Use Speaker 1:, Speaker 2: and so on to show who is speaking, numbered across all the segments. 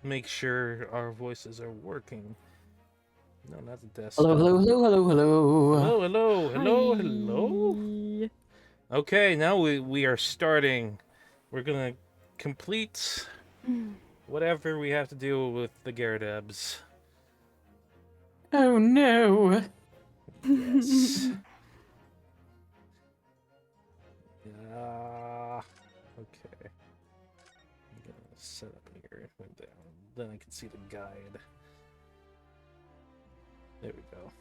Speaker 1: make sure our voices are working. No, not the desk.
Speaker 2: Hello, hello, hello, hello, hello.
Speaker 1: Hello, hello, hello,
Speaker 3: Hi.
Speaker 1: hello. Okay, now we are starting. We're gonna complete whatever we have to do with the Gyarados.
Speaker 2: Oh no.
Speaker 1: Yes. Okay. I'm gonna set up here. Then I can see the guide. There we go.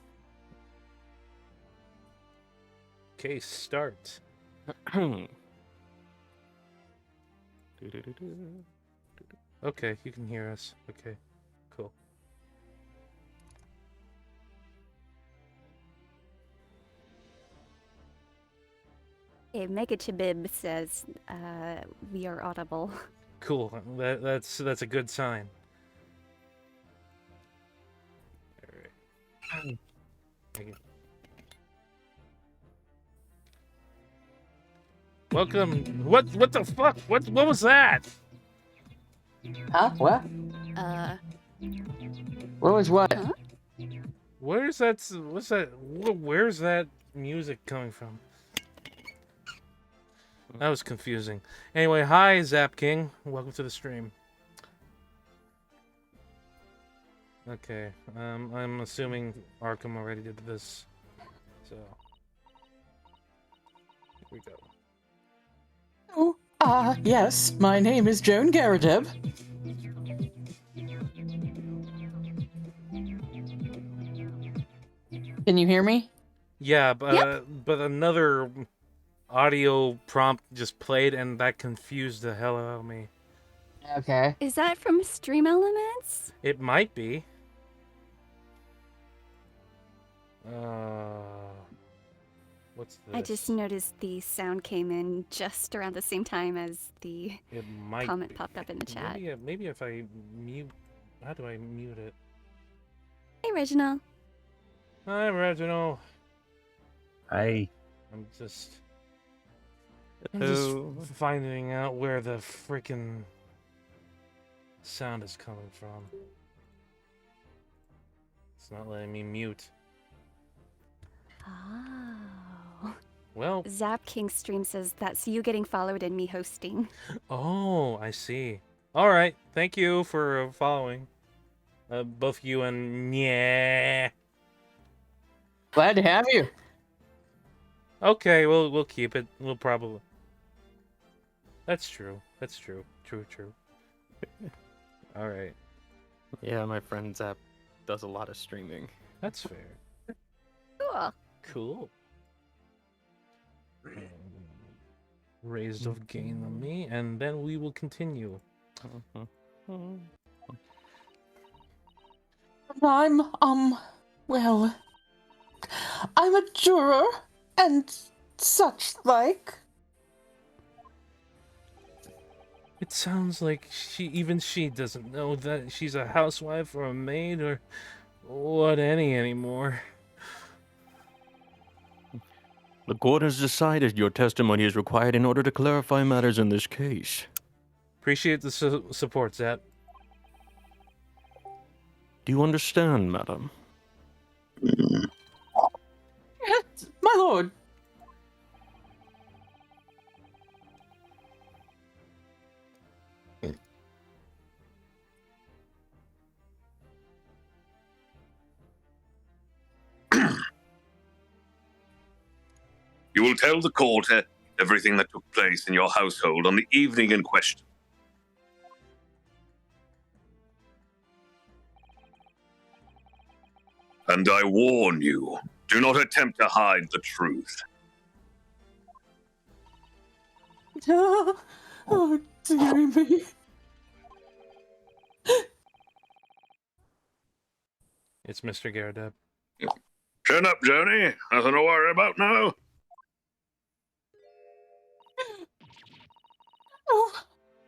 Speaker 1: Okay, start. Okay, you can hear us. Okay, cool.
Speaker 3: Hey, Megachibib says we are audible.
Speaker 1: Cool. That's a good sign. All right. Welcome. What the fuck? What was that?
Speaker 2: Huh? What? What was what?
Speaker 3: Huh?
Speaker 1: Where's that? What's that? Where's that music coming from? That was confusing. Anyway, hi Zap King. Welcome to the stream. Okay. I'm assuming Arkham already did this. So here we go.
Speaker 2: Oh, yes. My name is Joan Garadeb. Can you hear me?
Speaker 1: Yeah, but
Speaker 3: Yep.
Speaker 1: but another audio prompt just played, and that confused the hell out of me.
Speaker 2: Okay.
Speaker 3: Is that from Stream Elements?
Speaker 1: It might be. What's this?
Speaker 3: I just noticed the sound came in just around the same time as the
Speaker 1: It might
Speaker 3: comment
Speaker 1: be.
Speaker 3: popped up in the chat.
Speaker 1: Maybe if I mute. How do I mute it?
Speaker 3: Hey, Reginald.
Speaker 1: Hi, Reginald.
Speaker 4: Hi.
Speaker 1: I'm just finding out where the freaking sound is coming from. It's not letting me mute.
Speaker 3: Oh.
Speaker 1: Well.
Speaker 3: Zap King stream says that's you getting followed and me hosting.
Speaker 1: Oh, I see. All right. Thank you for following. Both you and yeah.
Speaker 2: Glad to have you.
Speaker 1: Okay, we'll keep it. We'll probably. That's true. That's true. True. All right.
Speaker 4: Yeah, my friend Zap does a lot of streaming.
Speaker 1: That's fair.
Speaker 3: Cool.
Speaker 1: Raised of gain on me, and then we will continue.
Speaker 2: Well, I'm a juror and such like.
Speaker 1: It sounds like she doesn't know that she's a housewife or a maid or what anymore.
Speaker 4: The court has decided your testimony is required in order to clarify matters in this case.
Speaker 1: Appreciate the support, Zap.
Speaker 4: Do you understand, madam?
Speaker 2: Yes, my lord.
Speaker 5: You will tell the court everything that took place in your household on the evening in question. And I warn you, do not attempt to hide the truth.
Speaker 2: Oh, dearie me.
Speaker 1: It's Mr. Garadeb.
Speaker 5: Turn up, Joni. Nothing to worry about now.
Speaker 2: Oh,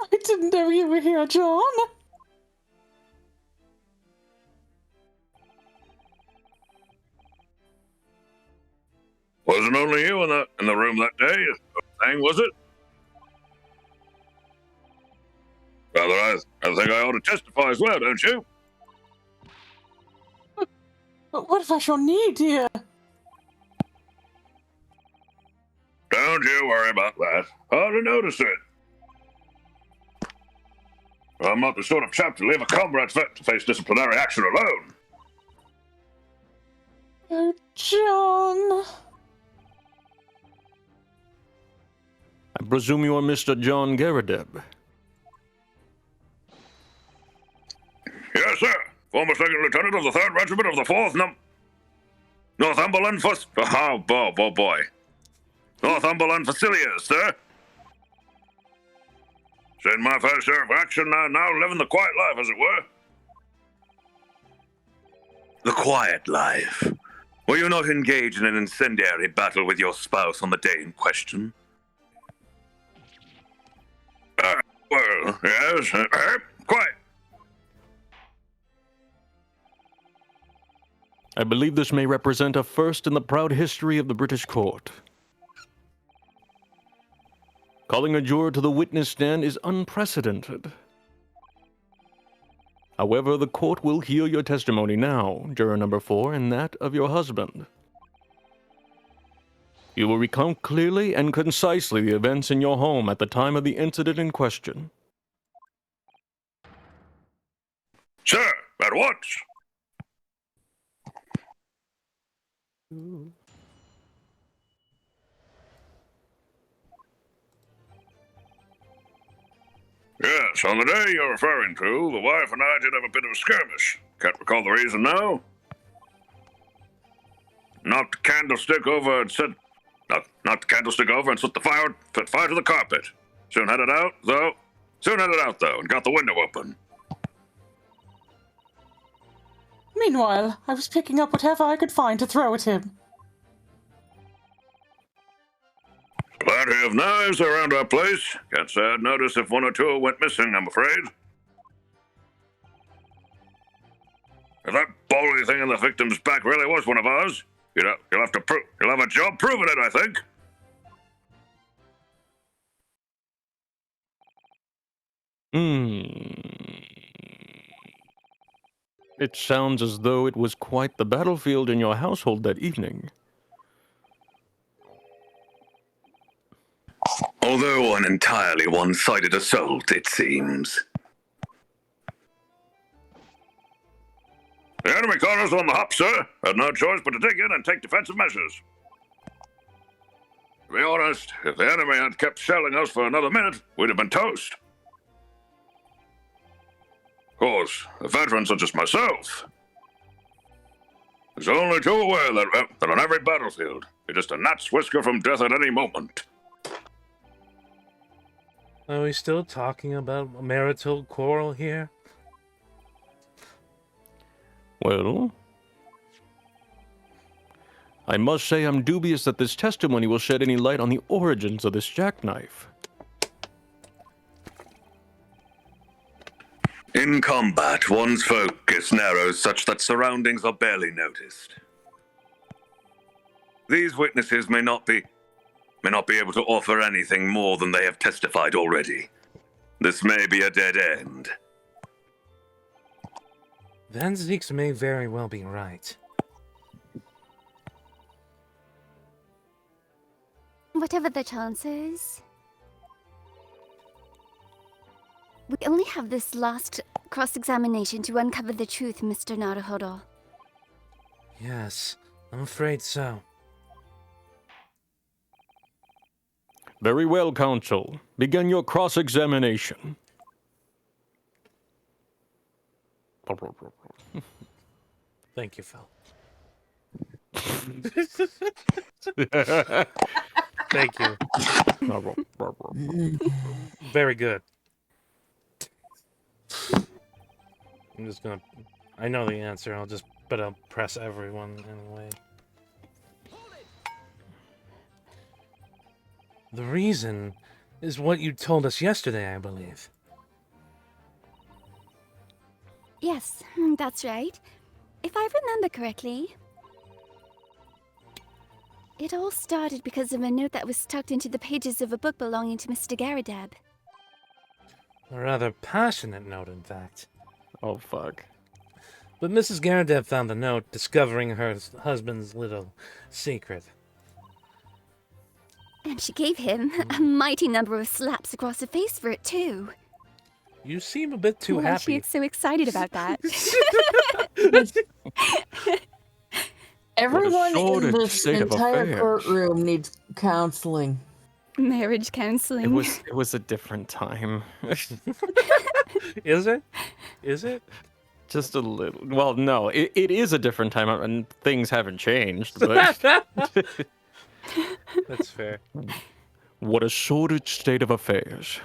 Speaker 2: I didn't know you were here, John.
Speaker 5: Wasn't only you in the room that day, thing, was it? Rather, I think I ought to testify as well, don't you?
Speaker 2: But what if I shall need, dear?
Speaker 5: Don't you worry about that. Hardly notice it. I'm not the sort of chap to leave a comrade's vet to face disciplinary action alone.
Speaker 2: Oh, John.
Speaker 4: I presume you are Mr. John Garadeb.
Speaker 5: Yes, sir. Former second lieutenant of the 3rd Regiment of the 4th Northumberland boy. Northumberland Fusiliers, sir. Seen my fair share of action now living the quiet life, as it were. The quiet life? Were you not engaged in an incendiary battle with your spouse on the day in question? Well, yes, quiet.
Speaker 4: I believe this may represent a first in the proud history of the British court. Calling a juror to the witness stand is unprecedented. However, the court will hear your testimony now, juror number 4, and that of your husband. You will recount clearly and concisely the events in your home at the time of the incident in question.
Speaker 5: Sir, at once. Yes, on the day you're referring to, the wife and I did have a bit of a skirmish. Can't recall the reason now. Knocked the candlestick over and set the fire to the carpet. Soon had it out though, and got the window open.
Speaker 2: Meanwhile, I was picking up whatever I could find to throw at him.
Speaker 5: Plenty of knives around our place. Can't say I'd notice if one or two went missing, I'm afraid. If that bally thing in the victim's back really was one of ours, you'll have a job proving it, I think.
Speaker 4: It sounds as though it was quite the battlefield in your household that evening.
Speaker 5: Although an entirely one-sided assault, it seems. The enemy caught us on the hop, sir. Had no choice but to dig in and take defensive measures. To be honest, if the enemy had kept shelling us for another minute, we'd have been toast. Of course, the veterans such as myself is only too aware that on every battlefield, you're just a gnat's whisker from death at any moment.
Speaker 1: Are we still talking about a marital quarrel here?
Speaker 4: Well, I must say I'm dubious that this testimony will shed any light on the origins of this jackknife.
Speaker 5: In combat, one's focus narrows such that surroundings are barely noticed. These witnesses may not be able to offer anything more than they have testified already. This may be a dead end.
Speaker 1: Van Zieks may very well be right.
Speaker 3: Whatever the chances, we only have this last cross-examination to uncover the truth, Mr. Naruhodo.
Speaker 1: Yes, I'm afraid so.
Speaker 4: Very well, counsel. Begin your cross-examination.
Speaker 1: Thank you, Phil. Thank you. Very good. I'm just gonna... I know the answer, but I'll press everyone anyway. The reason is what you told us yesterday, I believe.
Speaker 3: Yes, that's right. If I remember correctly, it all started because of a note that was tucked into the pages of a book belonging to Mr. Garadeb.
Speaker 1: A rather passionate note, in fact.
Speaker 4: Oh, fuck.
Speaker 1: But Mrs. Garadev found the note, discovering her husband's little secret.
Speaker 3: And she gave him a mighty number of slaps across the face for it, too.
Speaker 1: You seem a bit too
Speaker 6: Why is she
Speaker 1: happy.
Speaker 6: so excited about that?
Speaker 2: Everyone in
Speaker 4: sordid
Speaker 2: this
Speaker 4: state of
Speaker 2: entire
Speaker 4: affairs.
Speaker 2: courtroom needs counseling.
Speaker 6: Marriage counseling.
Speaker 4: It was a different time.
Speaker 1: Is it? Is it?
Speaker 4: Just a little. Well, no, it is a different time, and things haven't changed. But
Speaker 1: That's fair.
Speaker 4: what a sordid state of affairs.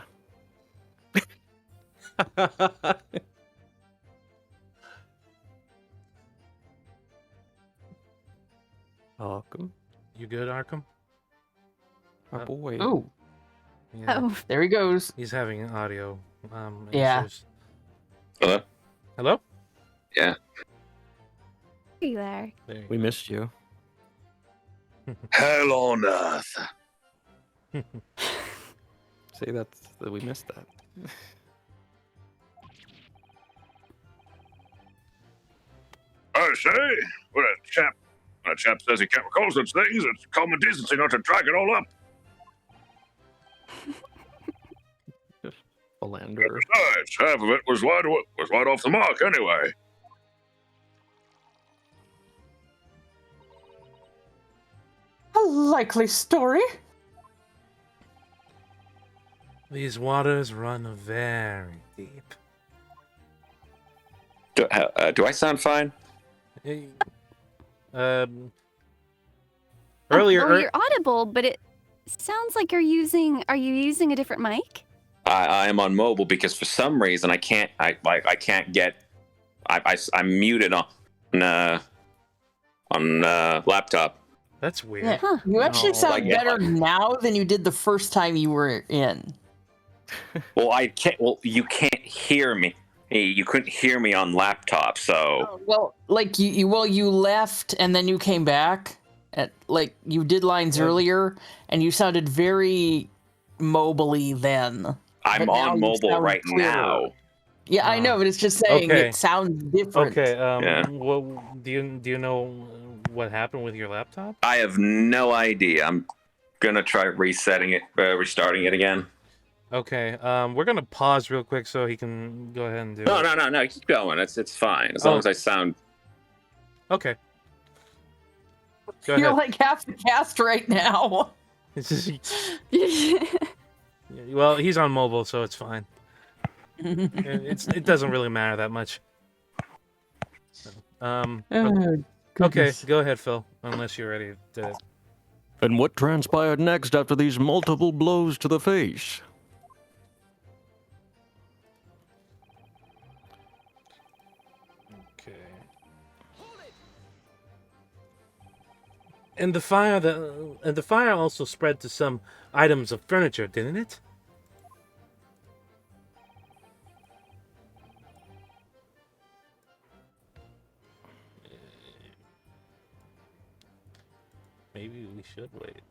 Speaker 4: Arkham,
Speaker 1: You good, Arkham?
Speaker 4: my boy.
Speaker 2: Oh,
Speaker 1: Yeah.
Speaker 6: Oh,
Speaker 2: there he goes.
Speaker 1: He's having audio
Speaker 2: Yeah.
Speaker 1: issues.
Speaker 5: Hello?
Speaker 1: Hello?
Speaker 5: Yeah.
Speaker 6: are you there?
Speaker 1: There you
Speaker 4: We missed you.
Speaker 5: Hell on earth.
Speaker 4: See, we missed that.
Speaker 5: I say, when a chap says he can't recall such things, it's common decency not to drag it all up.
Speaker 4: Philanderer.
Speaker 5: Besides, half of it was right off the mark anyway.
Speaker 2: A likely story.
Speaker 1: These waters run very deep.
Speaker 7: Do I sound fine?
Speaker 1: Eh,
Speaker 3: Oh,
Speaker 1: Earlier,
Speaker 3: you're audible, but it sounds like are you using a different mic?
Speaker 7: I am on mobile because for some reason I can't get. I'm muted on laptop.
Speaker 1: that's weird.
Speaker 2: Yeah.
Speaker 3: Huh.
Speaker 2: You actually
Speaker 1: No,
Speaker 2: sound
Speaker 7: like-
Speaker 2: better now than you did the first time you were in.
Speaker 7: Well, I can't. Well, you can't hear me. You couldn't hear me on laptop, so
Speaker 2: Well, like you left and then you came back. Like you did lines
Speaker 1: Yeah.
Speaker 2: earlier, and you sounded very mobily then.
Speaker 7: I'm
Speaker 2: But now
Speaker 7: on
Speaker 2: you
Speaker 7: mobile
Speaker 2: sound
Speaker 7: right
Speaker 2: clearer.
Speaker 7: now.
Speaker 2: Yeah, I know, but it's just saying
Speaker 1: Okay.
Speaker 2: it sounds different.
Speaker 1: Okay.
Speaker 7: Yeah.
Speaker 1: Well, do you know what happened with your laptop?
Speaker 7: I have no idea. I'm gonna try restarting it again.
Speaker 1: Okay. We're gonna pause real quick so he can go ahead and do
Speaker 7: No,
Speaker 1: it.
Speaker 7: no. Keep going. It's fine as long
Speaker 1: Oh.
Speaker 7: as I sound.
Speaker 1: Okay. Go
Speaker 2: You're
Speaker 1: ahead.
Speaker 2: like half the cast right now.
Speaker 1: It's just- well, he's on mobile, so it's fine. It doesn't really matter that much.
Speaker 2: Oh,
Speaker 1: Okay,
Speaker 2: goodness.
Speaker 1: go ahead, Phil. Unless you're ready to.
Speaker 4: And what transpired next after these multiple blows to the face?
Speaker 1: Okay. And the fire also spread to some items of furniture, didn't it? Maybe we should wait.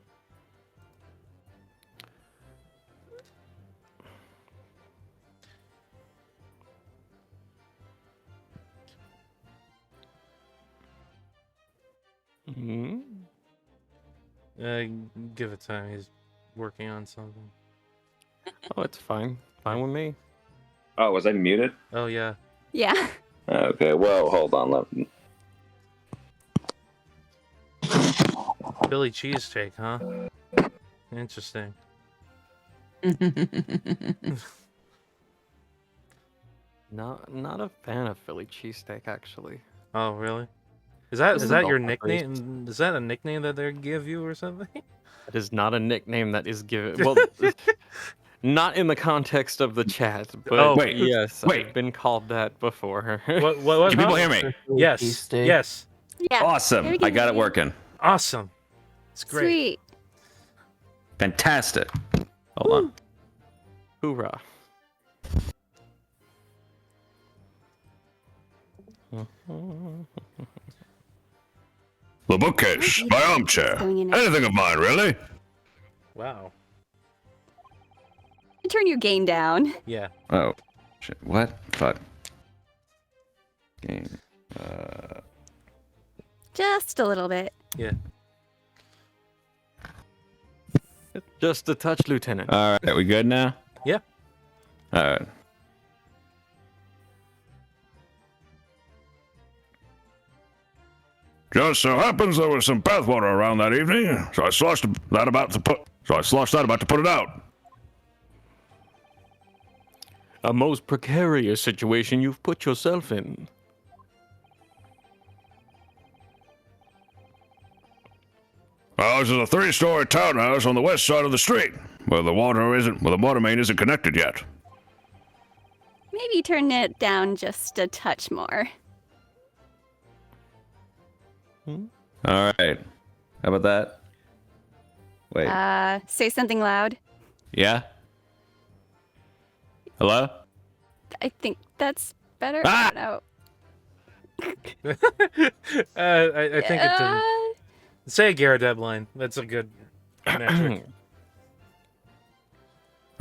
Speaker 4: Hmm?
Speaker 1: Give it time. He's working on something.
Speaker 4: Oh, it's fine. Fine with me.
Speaker 7: Oh, was I muted?
Speaker 1: Oh yeah.
Speaker 3: Yeah.
Speaker 7: Okay. Well, hold on. Let me...
Speaker 1: Philly cheesesteak, huh? Interesting.
Speaker 4: Not a fan of Philly cheesesteak, actually.
Speaker 1: Oh really? Is that your
Speaker 4: Not
Speaker 1: nickname? Is that a nickname that they give you or something?
Speaker 4: It is not a nickname that is given. Well, not in the context of the chat, but
Speaker 1: Oh.
Speaker 5: Wait,
Speaker 4: yes,
Speaker 5: wait.
Speaker 4: I've been called that before.
Speaker 1: What
Speaker 5: Can people
Speaker 1: huh?
Speaker 5: hear me?
Speaker 1: Yes.
Speaker 2: Cheesesteak.
Speaker 1: Yes.
Speaker 3: Yeah.
Speaker 5: Awesome.
Speaker 3: Very
Speaker 5: I got it
Speaker 3: good.
Speaker 5: working.
Speaker 1: Awesome. It's great.
Speaker 3: Sweet.
Speaker 5: Fantastic. Hold on.
Speaker 4: Hoorah.
Speaker 5: The bookcase, my armchair.
Speaker 3: Going in.
Speaker 5: Anything of mine, really?
Speaker 1: Wow.
Speaker 6: Turn your gain down.
Speaker 1: Yeah.
Speaker 8: Oh, shit. What? Fuck. Game.
Speaker 6: Just a little bit.
Speaker 1: Yeah.
Speaker 4: Just a touch, Lieutenant.
Speaker 8: All right, we good now?
Speaker 1: Yeah.
Speaker 8: All right.
Speaker 5: Just so happens there was some bathwater around that evening, so I sloshed that about to put it out.
Speaker 4: A most precarious situation you've put yourself in.
Speaker 5: Well, this is a 3-story townhouse on the west side of the street, where the water main isn't connected yet.
Speaker 6: Maybe turn it down just a touch more.
Speaker 8: All right. How about that? Wait.
Speaker 6: Say something loud.
Speaker 8: Yeah? Hello?
Speaker 6: I think that's better.
Speaker 8: Ah!
Speaker 6: No.
Speaker 1: I think it's a... Say a Gyarados line. That's a good metric.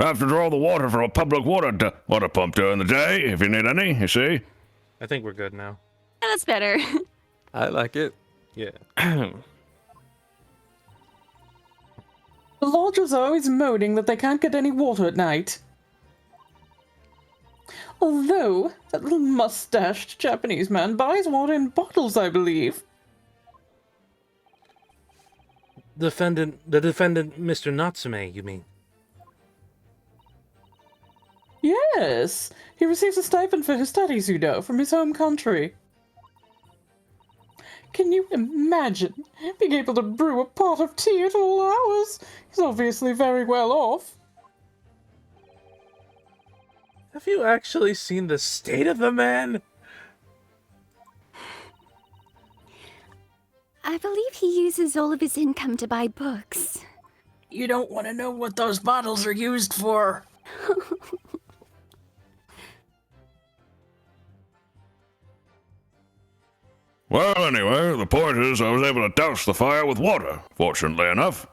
Speaker 5: I have to draw the water from a public water pump during the day, if you need any, you see.
Speaker 1: I think we're good now.
Speaker 6: That's better.
Speaker 4: I like it.
Speaker 1: Yeah.
Speaker 2: The lodgers are always moaning that they can't get any water at night. Although, that little mustached Japanese man buys water in bottles, I believe.
Speaker 1: The defendant, Mr. Natsume, you mean?
Speaker 2: Yes, he receives a stipend for his studies, you know, from his home country. Can you imagine being able to brew a pot of tea at all hours? He's obviously very well off.
Speaker 1: Have you actually seen the state of the man?
Speaker 3: I believe he uses all of his income to buy books.
Speaker 2: You don't want to know what those bottles are used for.
Speaker 5: Well, anyway, the point is I was able to douse the fire with water, fortunately enough.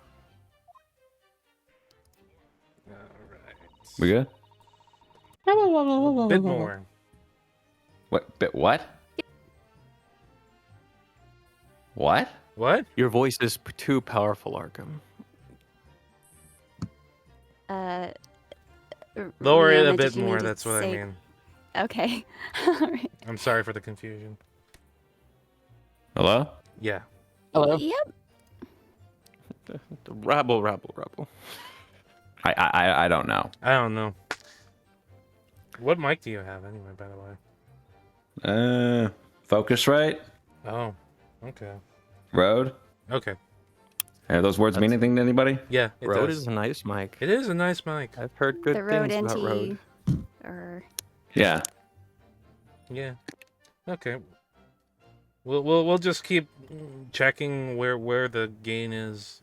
Speaker 8: We good?
Speaker 1: A bit more.
Speaker 8: What? What?
Speaker 1: What?
Speaker 4: Your voice is too powerful, Arkham.
Speaker 1: Lower it a
Speaker 6: Rihanna,
Speaker 1: bit
Speaker 6: did you
Speaker 1: more,
Speaker 6: need to
Speaker 1: that's what I
Speaker 6: say-
Speaker 1: mean.
Speaker 6: Okay. Alright.
Speaker 1: I'm sorry for the confusion.
Speaker 8: Hello?
Speaker 1: Yeah.
Speaker 2: Hello?
Speaker 6: Yep.
Speaker 4: Rabble.
Speaker 8: I don't know.
Speaker 1: I don't know. What mic do you have anyway, by the way?
Speaker 8: Focusrite?
Speaker 1: Oh, okay.
Speaker 8: Road?
Speaker 1: Okay.
Speaker 8: Are those words mean anything to anybody?
Speaker 1: Yeah, it
Speaker 4: Rode
Speaker 1: does.
Speaker 4: is a nice mic.
Speaker 1: It is a nice mic.
Speaker 4: I've heard good
Speaker 6: The Rode
Speaker 4: things about
Speaker 6: NT.
Speaker 4: Rode.
Speaker 6: Or
Speaker 8: Yeah.
Speaker 1: Yeah. Okay. We'll just keep checking where the gain is,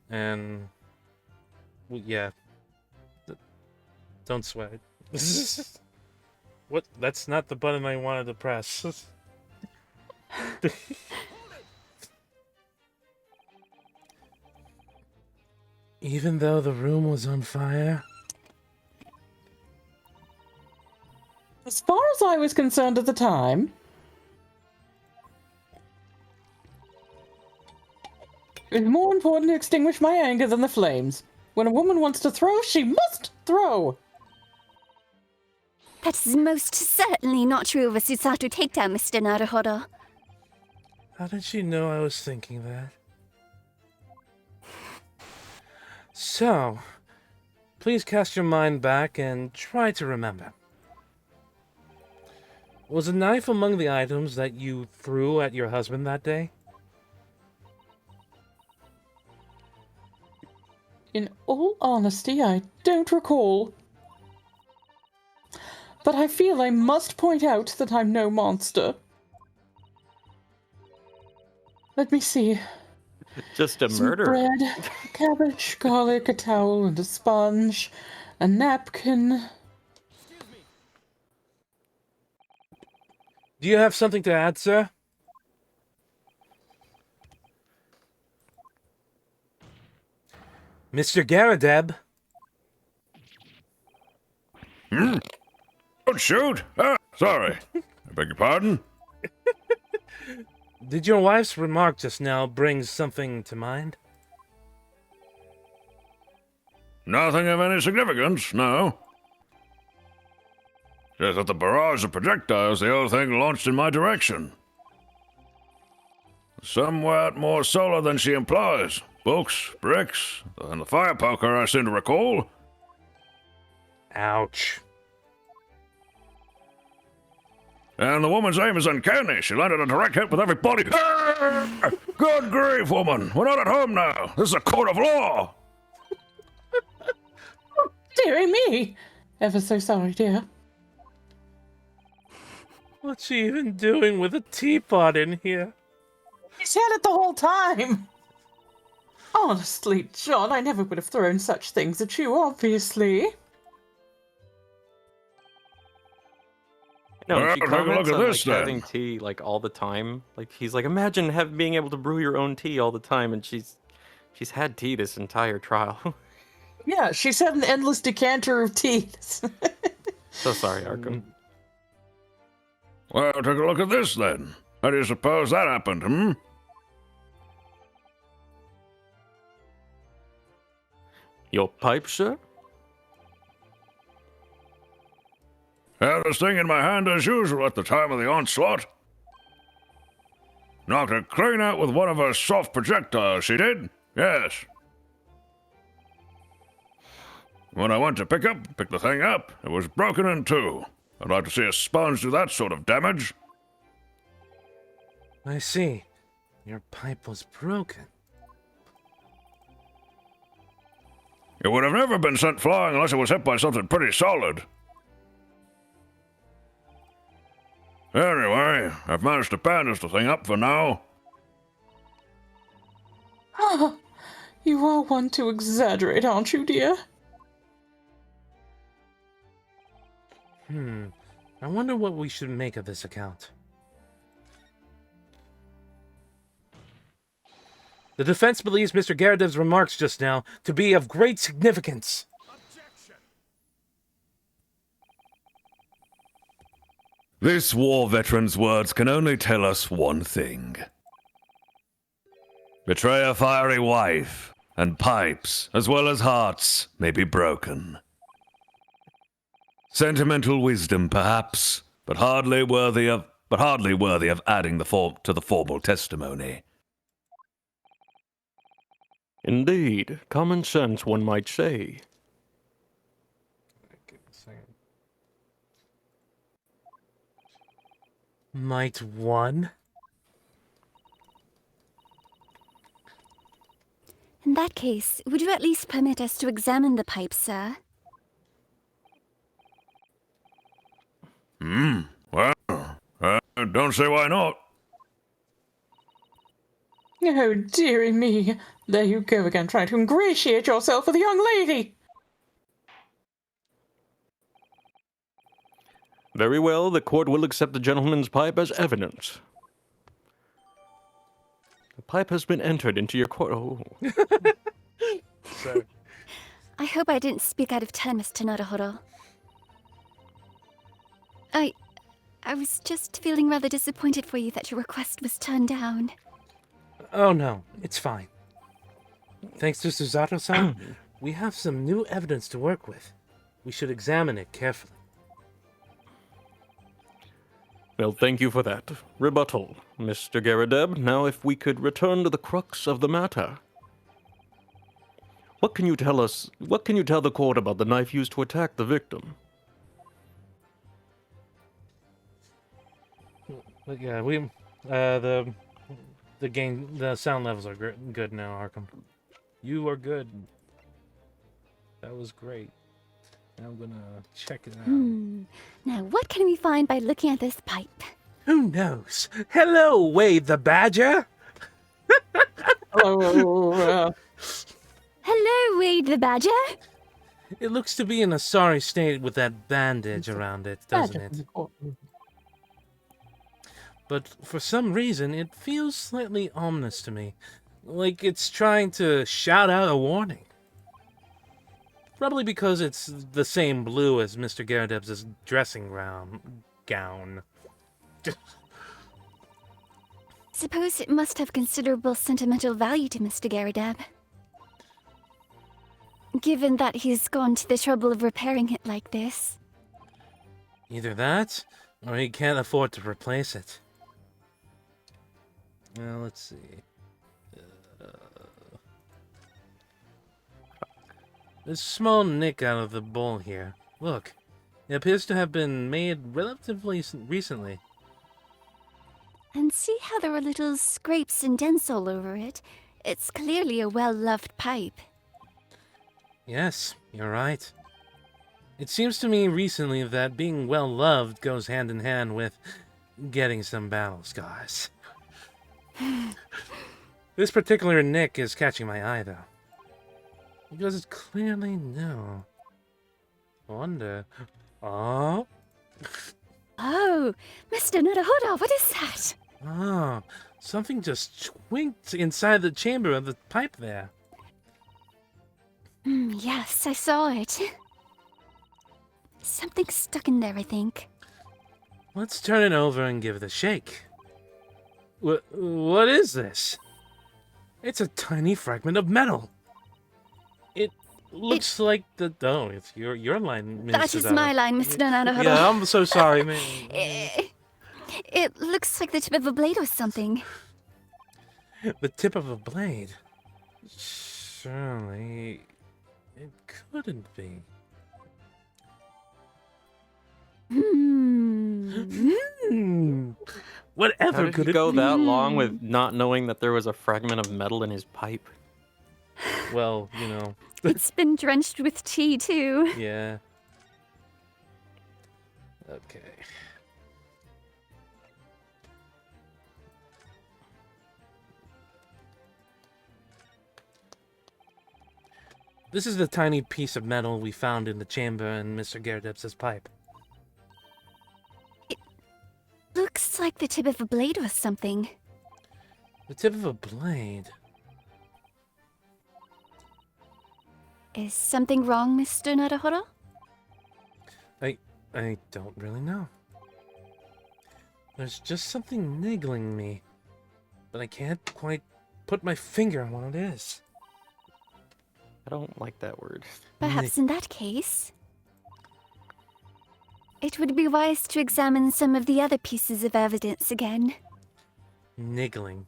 Speaker 1: and yeah. Don't sweat. What? That's not the button I wanted to press. Even though the room was on fire.
Speaker 2: As far as I was concerned at the time, it was more important to extinguish my anger than the flames. When a woman wants to throw, she must throw!
Speaker 3: That is most certainly not true of a Susato takedown, Mr. Naruhodo.
Speaker 1: How did she know I was thinking that? So, please cast your mind back and try to remember. Was a knife among the items that you threw at your husband that day?
Speaker 2: In all honesty, I don't recall. But I feel I must point out that I'm no monster. Let me see.
Speaker 4: Just a
Speaker 2: Some
Speaker 4: murder.
Speaker 2: bread, cabbage, garlic, a towel, and a sponge, a napkin.
Speaker 1: Do you have something to add, sir? Mr. Garadeb?
Speaker 5: Hmm? Don't shoot! Ah, sorry. I beg your pardon?
Speaker 1: Did your wife's remark just now bring something to mind?
Speaker 5: Nothing of any significance, no. Just that the barrage of projectiles the old thing launched in my direction. Somewhat more solar than she implies. Books, bricks, and the fire poker I seem to recall.
Speaker 1: Ouch.
Speaker 5: And the woman's aim is uncanny. She landed a direct hit with every body. Ah! Good grief, woman. We're not at home now. This is a court of law.
Speaker 2: Dearie me! Ever so sorry, dear.
Speaker 1: What's she even doing with a teapot in here?
Speaker 2: He's had it the whole time! Honestly, John, I never would have thrown such things at you, obviously.
Speaker 4: No,
Speaker 5: Well,
Speaker 4: she
Speaker 5: take a look
Speaker 4: comments
Speaker 5: at
Speaker 4: on
Speaker 5: this, then.
Speaker 4: having tea like all the time. Like he's like, imagine being able to brew your own tea all the time, and she's had tea this entire trial.
Speaker 2: Yeah, she's had an endless decanter of tea.
Speaker 4: So sorry, Arkham.
Speaker 5: Well, take a look at this, then. How do you suppose that happened, hmm?
Speaker 4: Your pipe, sir?
Speaker 5: Had this thing in my hand as usual at the time of the onslaught. Knocked it clean out with one of her soft projectiles, she did. Yes. When I went to pick the thing up, it was broken in two. I'd like to see a sponge do that sort of damage.
Speaker 1: I see. Your pipe was broken.
Speaker 5: It would have never been sent flying unless it was hit by something pretty solid. Anyway, I've managed to bandage the thing up for now.
Speaker 2: Ah, you are one to exaggerate, aren't you, dear?
Speaker 1: I wonder what we should make of this account. The defense believes Mr. Garadev's remarks just now to be of great significance.
Speaker 9: This war veteran's words can only tell us one thing. Betray a fiery wife, and pipes, as well as hearts, may be broken. Sentimental wisdom, perhaps, but hardly worthy of adding to the formal testimony.
Speaker 4: Indeed, common sense, one might say.
Speaker 1: Might one?
Speaker 3: In that case, would you at least permit us to examine the pipe, sir?
Speaker 5: Well, don't say why not.
Speaker 2: Oh, dearie me. There you go again, trying to ingratiate yourself with a young lady.
Speaker 4: Very well, the court will accept the gentleman's pipe as evidence. The pipe has been entered into your court. Oh.
Speaker 1: Sorry.
Speaker 3: I hope I didn't speak out of turn, Mr. Naruhodo. I was just feeling rather disappointed for you that your request was turned down.
Speaker 1: Oh no, it's fine. Thanks to Susato-san, we have some new evidence to work with. We should examine it carefully.
Speaker 4: Well, thank you for that. Rebuttal, Mr. Garadeb. Now, if we could return to the crux of the matter. What can you tell us? What can you tell the court about the knife used to attack the victim?
Speaker 1: But yeah, the sound levels are good now, Arkham. You are good. That was great. Now I'm gonna check it out.
Speaker 3: Now, what can we find by looking at this pipe?
Speaker 1: Who knows? Hello, Wade the Badger!
Speaker 2: Hello,
Speaker 3: Hello, Wade the Badger!
Speaker 1: It looks to be in a sorry state with that bandage around it, doesn't it? But for some reason, it feels slightly ominous to me. Like it's trying to shout out a warning. Probably because it's the same blue as Mr. Garadeb's dressing gown.
Speaker 3: Suppose it must have considerable sentimental value to Mr. Garadeb. Given that he's gone to the trouble of repairing it like this.
Speaker 1: Either that, or he can't afford to replace it. Well, let's see. There's a small nick out of the bowl here. Look, it appears to have been made relatively recently.
Speaker 3: And see how there are little scrapes and dents all over it? It's clearly a well-loved pipe.
Speaker 1: Yes, you're right. It seems to me recently that being well-loved goes hand in hand with getting some battle scars. This particular nick is catching my eye, though. Because it's clearly new. I wonder... Oh?
Speaker 3: Oh, Mr. Naruhodo, what is that?
Speaker 1: Oh, something just twinked inside the chamber of the pipe there.
Speaker 3: Yes, I saw it. Something stuck in there, I think.
Speaker 1: Let's turn it over and give it a shake. What is this? It's a tiny fragment of metal. It looks like the... Oh, it's your line, Mr.
Speaker 3: That is my line, Mr. Naruhodo.
Speaker 1: Yeah, I'm so sorry, man.
Speaker 3: It looks like the tip of a blade or something.
Speaker 1: The tip of a blade? Surely... It couldn't be. Whatever
Speaker 4: How did
Speaker 1: could
Speaker 4: he
Speaker 1: it
Speaker 4: go
Speaker 1: be?
Speaker 4: that long with not knowing that there was a fragment of metal in his pipe?
Speaker 1: Well, you know.
Speaker 3: It's been drenched with tea, too.
Speaker 1: Yeah. Okay. This is the tiny piece of metal we found in the chamber in Mr. Garadeb's pipe.
Speaker 3: Looks like the tip of a blade or something.
Speaker 1: The tip of a blade?
Speaker 3: Is something wrong, Mr. Naruhodo?
Speaker 1: I don't really know. There's just something niggling me, but I can't quite put my finger on what it is.
Speaker 4: I don't like that word.
Speaker 3: Perhaps in that case, it would be wise to examine some of the other pieces of evidence again.
Speaker 1: Niggling.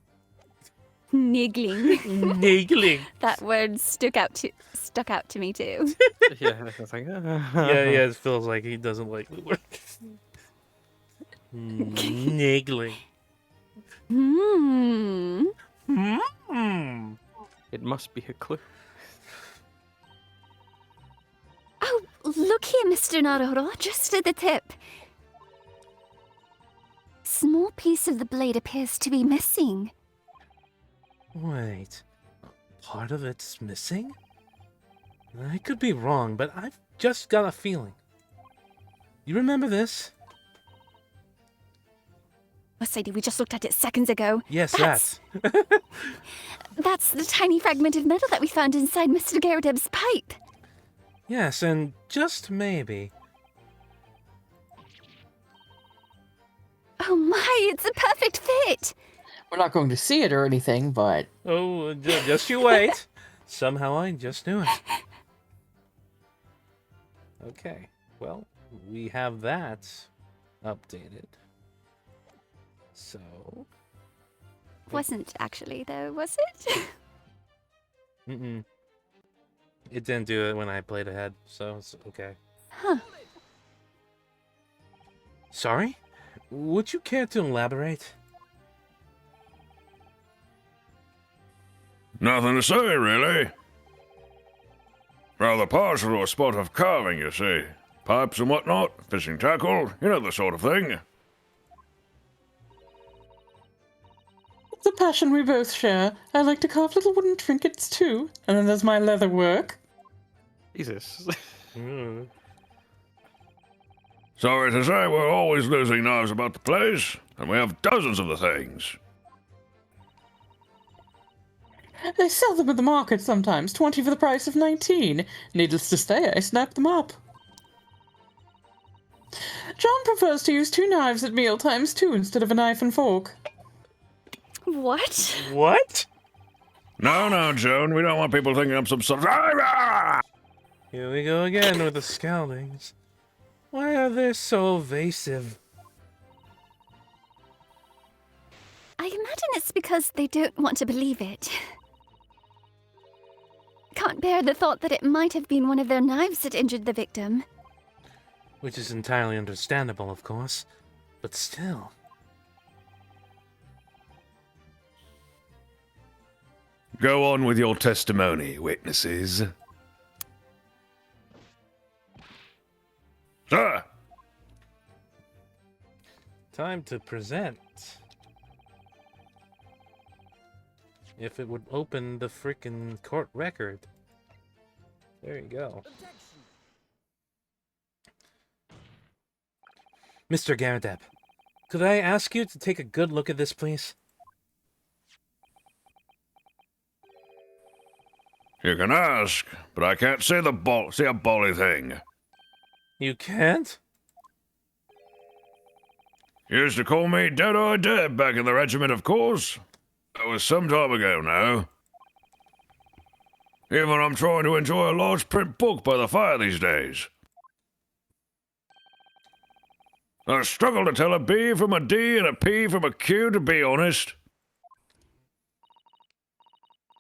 Speaker 3: Niggling.
Speaker 1: Niggling.
Speaker 3: That word stuck out to me too.
Speaker 4: Yeah, it's like,
Speaker 1: Yeah, it feels like he doesn't like the word. Niggling.
Speaker 4: It must be a clue.
Speaker 3: Oh, look here, Mr. Naruhodo, just at the tip. Small piece of the blade appears to be missing.
Speaker 1: Wait, part of it's missing? I could be wrong, but I've just got a feeling. You remember this?
Speaker 3: Oh, Sadie, we just looked at it seconds ago.
Speaker 1: Yes,
Speaker 3: That's the tiny fragment of metal that we found inside Mr. Garadeb's pipe.
Speaker 1: Yes, and just maybe.
Speaker 3: Oh my, it's a perfect fit!
Speaker 2: We're not going to see it or anything, but...
Speaker 1: Oh, just you wait. Somehow I just knew it. Okay, well, we have that updated. So...
Speaker 3: Wasn't actually, though, was it?
Speaker 1: Mm-mm. It didn't do it when I played ahead, so it's okay.
Speaker 3: Huh.
Speaker 1: Sorry? Would you care to elaborate?
Speaker 5: Nothing to say, really. Rather partial to a spot of carving, you see. Pipes and whatnot, fishing tackle, you know the sort of thing.
Speaker 2: It's a passion we both share. I like to carve little wooden trinkets, too. And then there's my leather work.
Speaker 4: Jesus.
Speaker 5: Sorry to say, we're always losing knives about the place, and we have dozens of the things.
Speaker 2: They sell them at the market sometimes, 20 for the price of 19. Needless to say, I snapped them up. John prefers to use 2 knives at meal times too, instead of a knife and fork.
Speaker 6: What?
Speaker 1: What?
Speaker 9: No, Joan, we don't want people thinking I'm some sort of...
Speaker 1: Here we go again with the scaldings. Why are they so evasive?
Speaker 3: I imagine it's because they don't want to believe it. Can't bear the thought that it might have been one of their knives that injured the victim.
Speaker 1: Which is entirely understandable, of course. But still.
Speaker 9: Go on with your testimony, witnesses. Sir!
Speaker 1: Time to present. If it would open the frickin' court record. There you go. Mr. Garadeb, could I ask you to take a good look at this, please?
Speaker 9: You can ask, but I can't see a bolly thing.
Speaker 1: You can't?
Speaker 9: You used to call me Dead-Eye Deb back in the regiment, of course. That was some time ago now. Even I'm trying to enjoy a large print book by the fire these days. I struggle to tell a B from a D and a P from a Q, to be honest.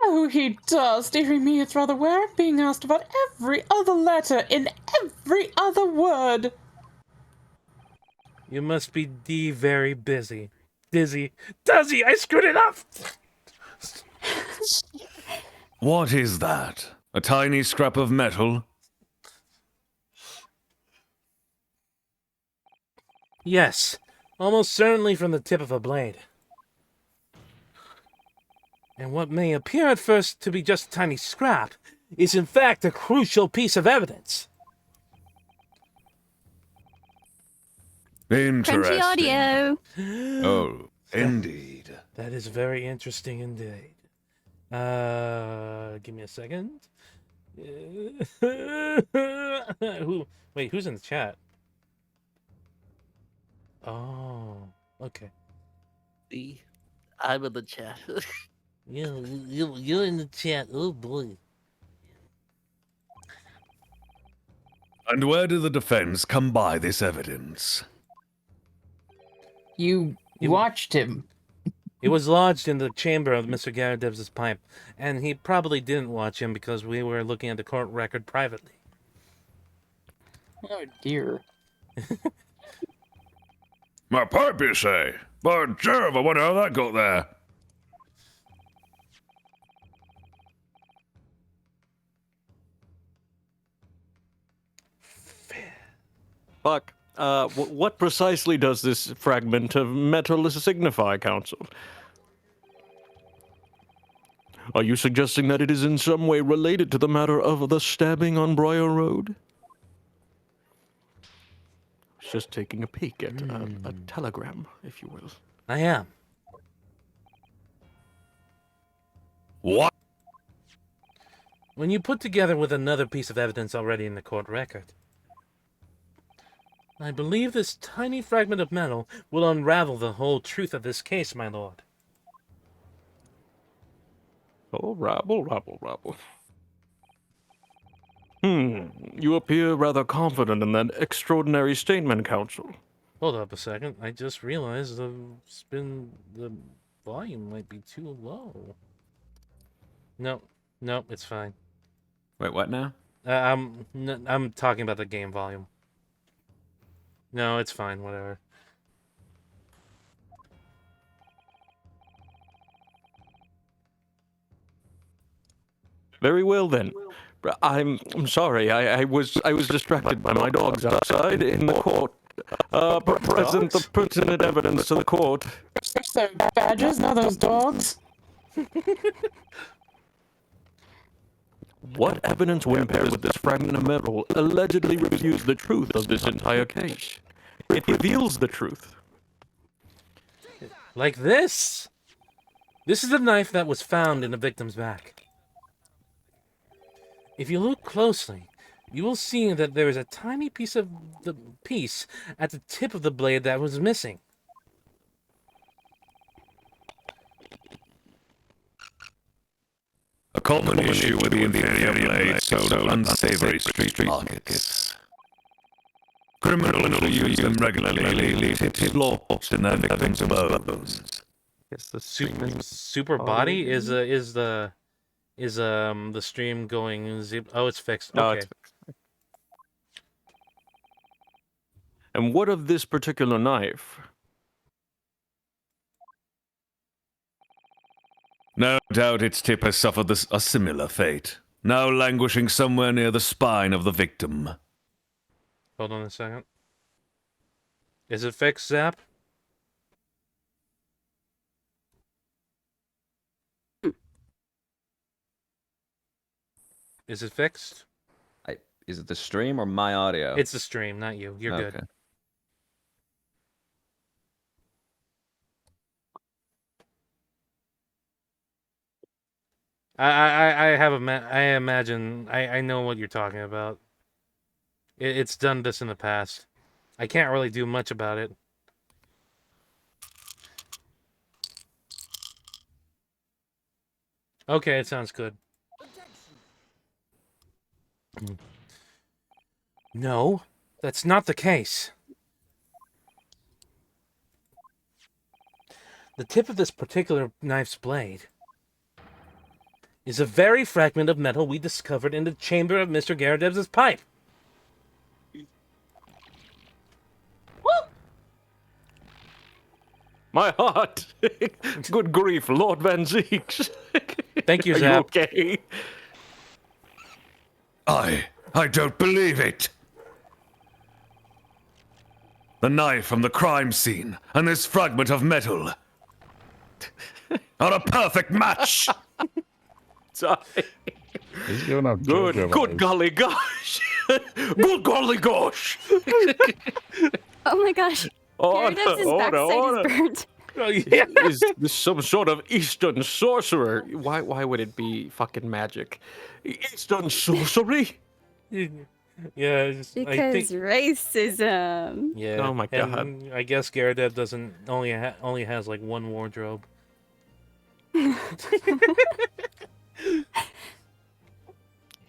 Speaker 2: Oh, he does. Dearie me, it's rather weird being asked about every other letter in every other word.
Speaker 1: You must be very busy. Dizzy. Dizzy, I screwed it up!
Speaker 9: What is that? A tiny scrap of metal?
Speaker 1: Yes, almost certainly from the tip of a blade. And what may appear at first to be just a tiny scrap is in fact a crucial piece of evidence.
Speaker 9: Interesting.
Speaker 6: Crunchy audio.
Speaker 9: Oh, indeed.
Speaker 1: That is very interesting indeed. Give me a second. Who's in the chat? Oh, okay.
Speaker 10: I'm in the chat.
Speaker 1: You're in the chat. Oh boy.
Speaker 9: And where did the defense come by this evidence?
Speaker 2: You watched him.
Speaker 1: It was lodged in the chamber of Mr. Garadeb's pipe, and he probably didn't watch him because we were looking at the court record privately.
Speaker 2: Oh dear.
Speaker 9: My pipe, you say? By Jove, I wonder how that got there.
Speaker 4: Buck, what precisely does this fragment of metal signify, Counsel? Are you suggesting that it is in some way related to the matter of the stabbing on Briar Road? Just taking a peek at a telegram, if you will.
Speaker 1: I am.
Speaker 9: What?
Speaker 1: When you put together with another piece of evidence already in the court record, I believe this tiny fragment of metal will unravel the whole truth of this case, my lord.
Speaker 4: Oh, rabble. You appear rather confident in that extraordinary statement, Counsel.
Speaker 1: Hold up a second. I just realized the volume might be too low. No, it's fine.
Speaker 8: Wait, what now?
Speaker 1: I'm talking about the game volume. No, it's fine, whatever.
Speaker 4: Very well then. I'm sorry. I was distracted by my dogs outside in the court. Present the pertinent evidence to the court.
Speaker 2: So badgers, not those dogs.
Speaker 4: What evidence, when paired with this fragment of metal, allegedly reveals the truth of this entire case? It reveals the truth.
Speaker 1: Like this! This is the knife that was found in the victim's back. If you look closely, you will see that there is a tiny piece at the tip of the blade that was missing.
Speaker 9: A common issue with the inferior blade sold at unsavory street markets. Criminals who use them regularly leave tips lost in their victims' bones.
Speaker 4: Guess the
Speaker 1: Super body is the stream going zip? Oh, it's fixed.
Speaker 4: No,
Speaker 1: Okay.
Speaker 4: it's fixed. And what of this particular knife?
Speaker 9: No doubt its tip has suffered a similar fate, now languishing somewhere near the spine of the victim.
Speaker 1: Hold on a second. Is it fixed, Zap? Is it fixed?
Speaker 8: Is it the stream or my audio?
Speaker 1: It's the stream, not you. You're
Speaker 8: Okay.
Speaker 1: good. I imagine I know what you're talking about. It's done this in the past. I can't really do much about it. Okay, it sounds good. No, that's not the case. The tip of this particular knife's blade is a very fragment of metal we discovered in the chamber of Mr. Garadeb's pipe.
Speaker 4: My heart! Good grief, Lord Van Zeeks.
Speaker 1: Thank you,
Speaker 4: Are
Speaker 1: Zap.
Speaker 4: you okay?
Speaker 9: I don't believe it! The knife from the crime scene and this fragment of metal are a perfect match!
Speaker 4: Sorry.
Speaker 10: He's giving up JoJo
Speaker 4: Good
Speaker 10: vibes.
Speaker 4: golly gosh! Good golly gosh!
Speaker 6: Oh my gosh. Gyarados' backside is burnt.
Speaker 1: Oh, yeah.
Speaker 4: Is this some sort of Eastern sorcerer? Why would it be fucking magic? Eastern sorcery?
Speaker 1: Yeah, I think,
Speaker 6: Because racism.
Speaker 1: yeah.
Speaker 4: Oh my God.
Speaker 1: And I guess Garadeb doesn't only has like one wardrobe.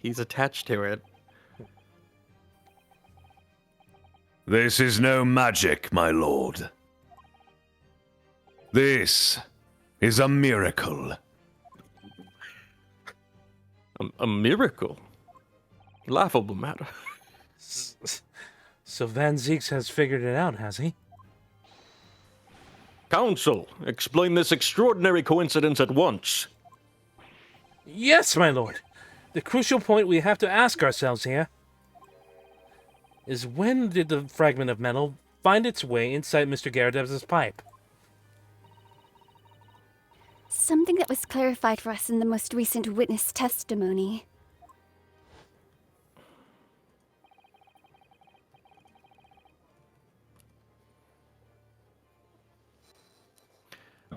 Speaker 4: He's attached to it.
Speaker 9: This is no magic, my lord. This is a miracle.
Speaker 4: A miracle? Laughable matter.
Speaker 1: So Van Zeeks has figured it out, has he?
Speaker 4: Counsel, explain this extraordinary coincidence at once.
Speaker 1: Yes, my lord. The crucial point we have to ask ourselves here is when did the fragment of metal find its way inside Mr. Garadeb's pipe?
Speaker 3: Something that was clarified for us in the most recent witness testimony.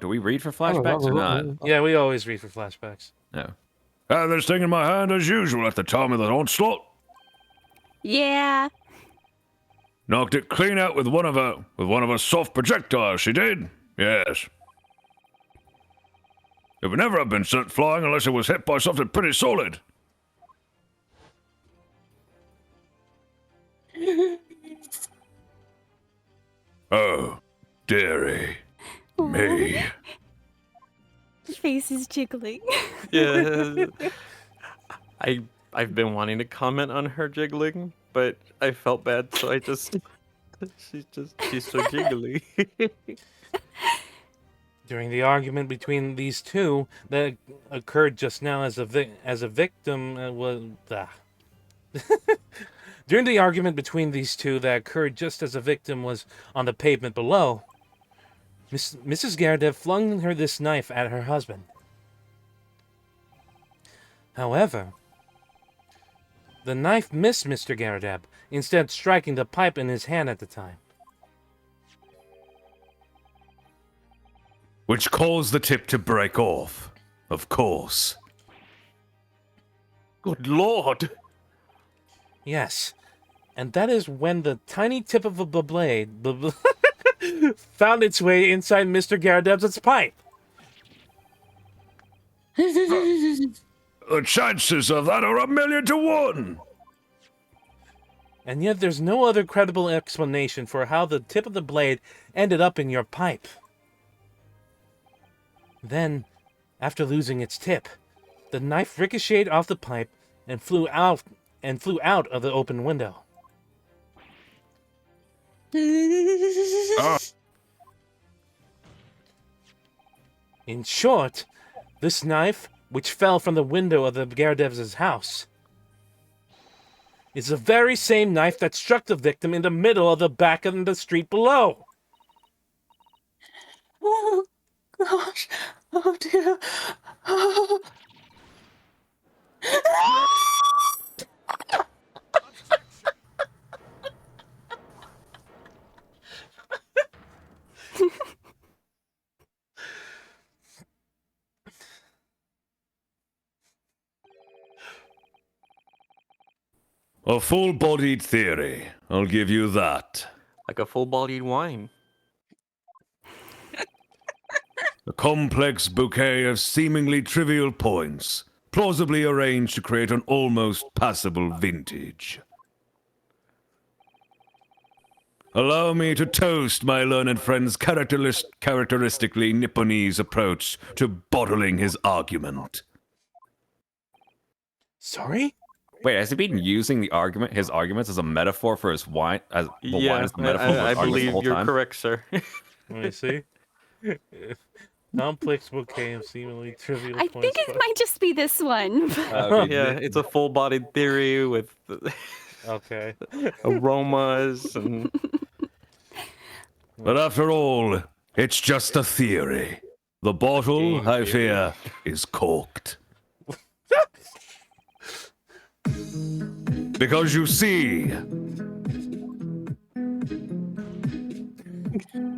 Speaker 8: Do we read for flashbacks or not?
Speaker 1: Yeah, we always read for flashbacks.
Speaker 8: No.
Speaker 9: Had this thing in my hand as usual at the time of the onslaught.
Speaker 6: Yeah.
Speaker 9: Knocked it clean out with one of her soft projectiles, she did. Yes. It would never have been sent flying unless it was hit by something pretty solid. Oh, dearie. Me.
Speaker 6: Face is jiggling.
Speaker 4: Yeah. I've been wanting to comment on her jiggling, but I felt bad, so I just she's so jiggly.
Speaker 1: During the argument between these two that occurred just now as a victim During the argument between these two that occurred just as the victim was on the pavement below, Mrs. Garadeb flung this knife at her husband. However, the knife missed Mr. Garadeb, instead striking the pipe in his hand at the time.
Speaker 9: which caused the tip to break off. Of course.
Speaker 4: Good lord!
Speaker 1: Yes. And that is when the tiny tip of a blade found its way inside Mr. Garadeb's pipe.
Speaker 9: The chances of that are 1,000,000 to 1.
Speaker 1: And yet there's no other credible explanation for how the tip of the blade ended up in your pipe. Then, after losing its tip, the knife ricocheted off the pipe and flew out of the open window. In short, this knife, which fell from the window of the Garadev's house, is the very same knife that struck the victim in the middle of the back of the street below.
Speaker 2: Oh, gosh. Oh, dear. Oh.
Speaker 9: A full-bodied theory, I'll give you that.
Speaker 4: Like a full-bodied wine.
Speaker 9: A complex bouquet of seemingly trivial points, plausibly arranged to create an almost passable vintage. Allow me to toast my learned friend's characteristically Nipponese approach to bottling his argument.
Speaker 1: Sorry?
Speaker 8: Wait, has he been using his arguments as a metaphor for his wine? As the wine as the metaphor for his
Speaker 4: I
Speaker 8: arguments the
Speaker 4: believe
Speaker 8: whole
Speaker 4: you're
Speaker 8: time?
Speaker 4: correct, sir.
Speaker 1: Let me see. Complex bouquet of seemingly trivial
Speaker 6: I
Speaker 1: points.
Speaker 6: think it might just be this one.
Speaker 4: Yeah, it's a full-bodied theory with
Speaker 1: Okay.
Speaker 4: aromas and...
Speaker 9: But after all, it's just a theory. The bottle, I fear, is corked. Because you see,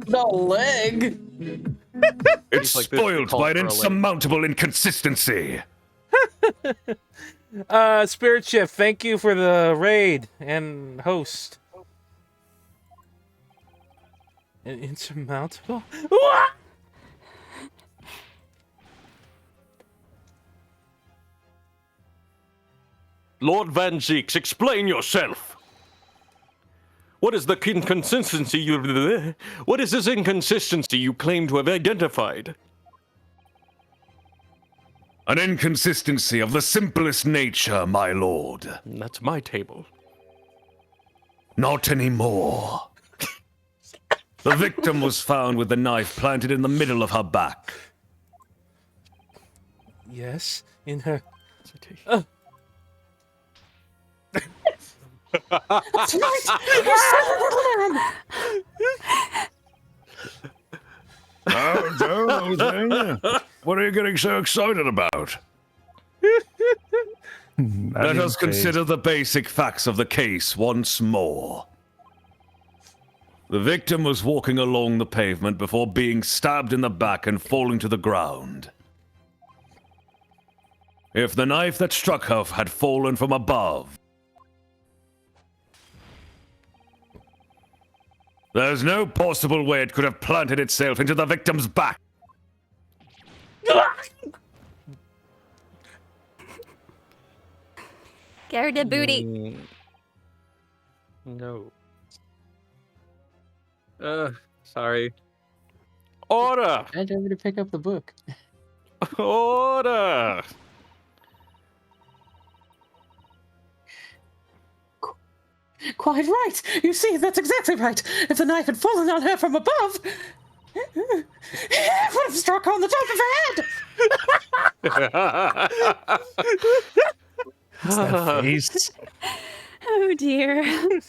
Speaker 2: The leg.
Speaker 9: it's
Speaker 4: like this,
Speaker 9: spoiled
Speaker 4: call
Speaker 9: by
Speaker 4: for
Speaker 9: an
Speaker 4: a leg.
Speaker 9: insurmountable inconsistency.
Speaker 1: Spirit Shift, thank you for the raid and host. An insurmountable? What?
Speaker 4: Lord Van Zeeks, explain yourself! What is the inconsistency you... What is this inconsistency you claim to have identified?
Speaker 9: An inconsistency of the simplest nature, my lord.
Speaker 4: That's my table.
Speaker 9: Not anymore. The victim was found with the knife planted in the middle of her back.
Speaker 1: Yes, in her...
Speaker 2: That's right. You son of a lamb.
Speaker 9: What are you getting so excited about? Let us consider the basic facts of the case once more. The victim was walking along the pavement before being stabbed in the back and falling to the ground. If the knife that struck her had fallen from above, there's no possible way it could have planted itself into the victim's back.
Speaker 6: Garada booty.
Speaker 4: No. Sorry. Order!
Speaker 2: I told you to pick up the book.
Speaker 4: Order!
Speaker 2: Quite right. You see, that's exactly right. If the knife had fallen on her from above, it would have struck her on the top of her head.
Speaker 10: What's that face?
Speaker 6: Oh dear.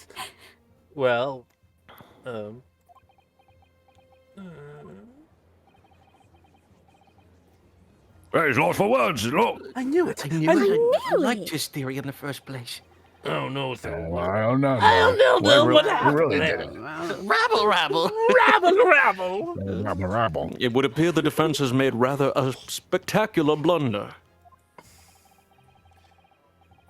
Speaker 1: Well,
Speaker 9: Hey, he's lost for words, look.
Speaker 1: I knew it.
Speaker 6: I knew
Speaker 11: liked
Speaker 6: it.
Speaker 11: his theory in the first place.
Speaker 1: Oh no,
Speaker 10: I don't know.
Speaker 1: I don't know, Bill. What
Speaker 10: We
Speaker 1: happened
Speaker 10: really
Speaker 1: there?
Speaker 10: did it.
Speaker 1: Rabble, rabble, rabble, rabble.
Speaker 10: Rabble, rabble.
Speaker 4: It would appear the defense has made rather a spectacular blunder.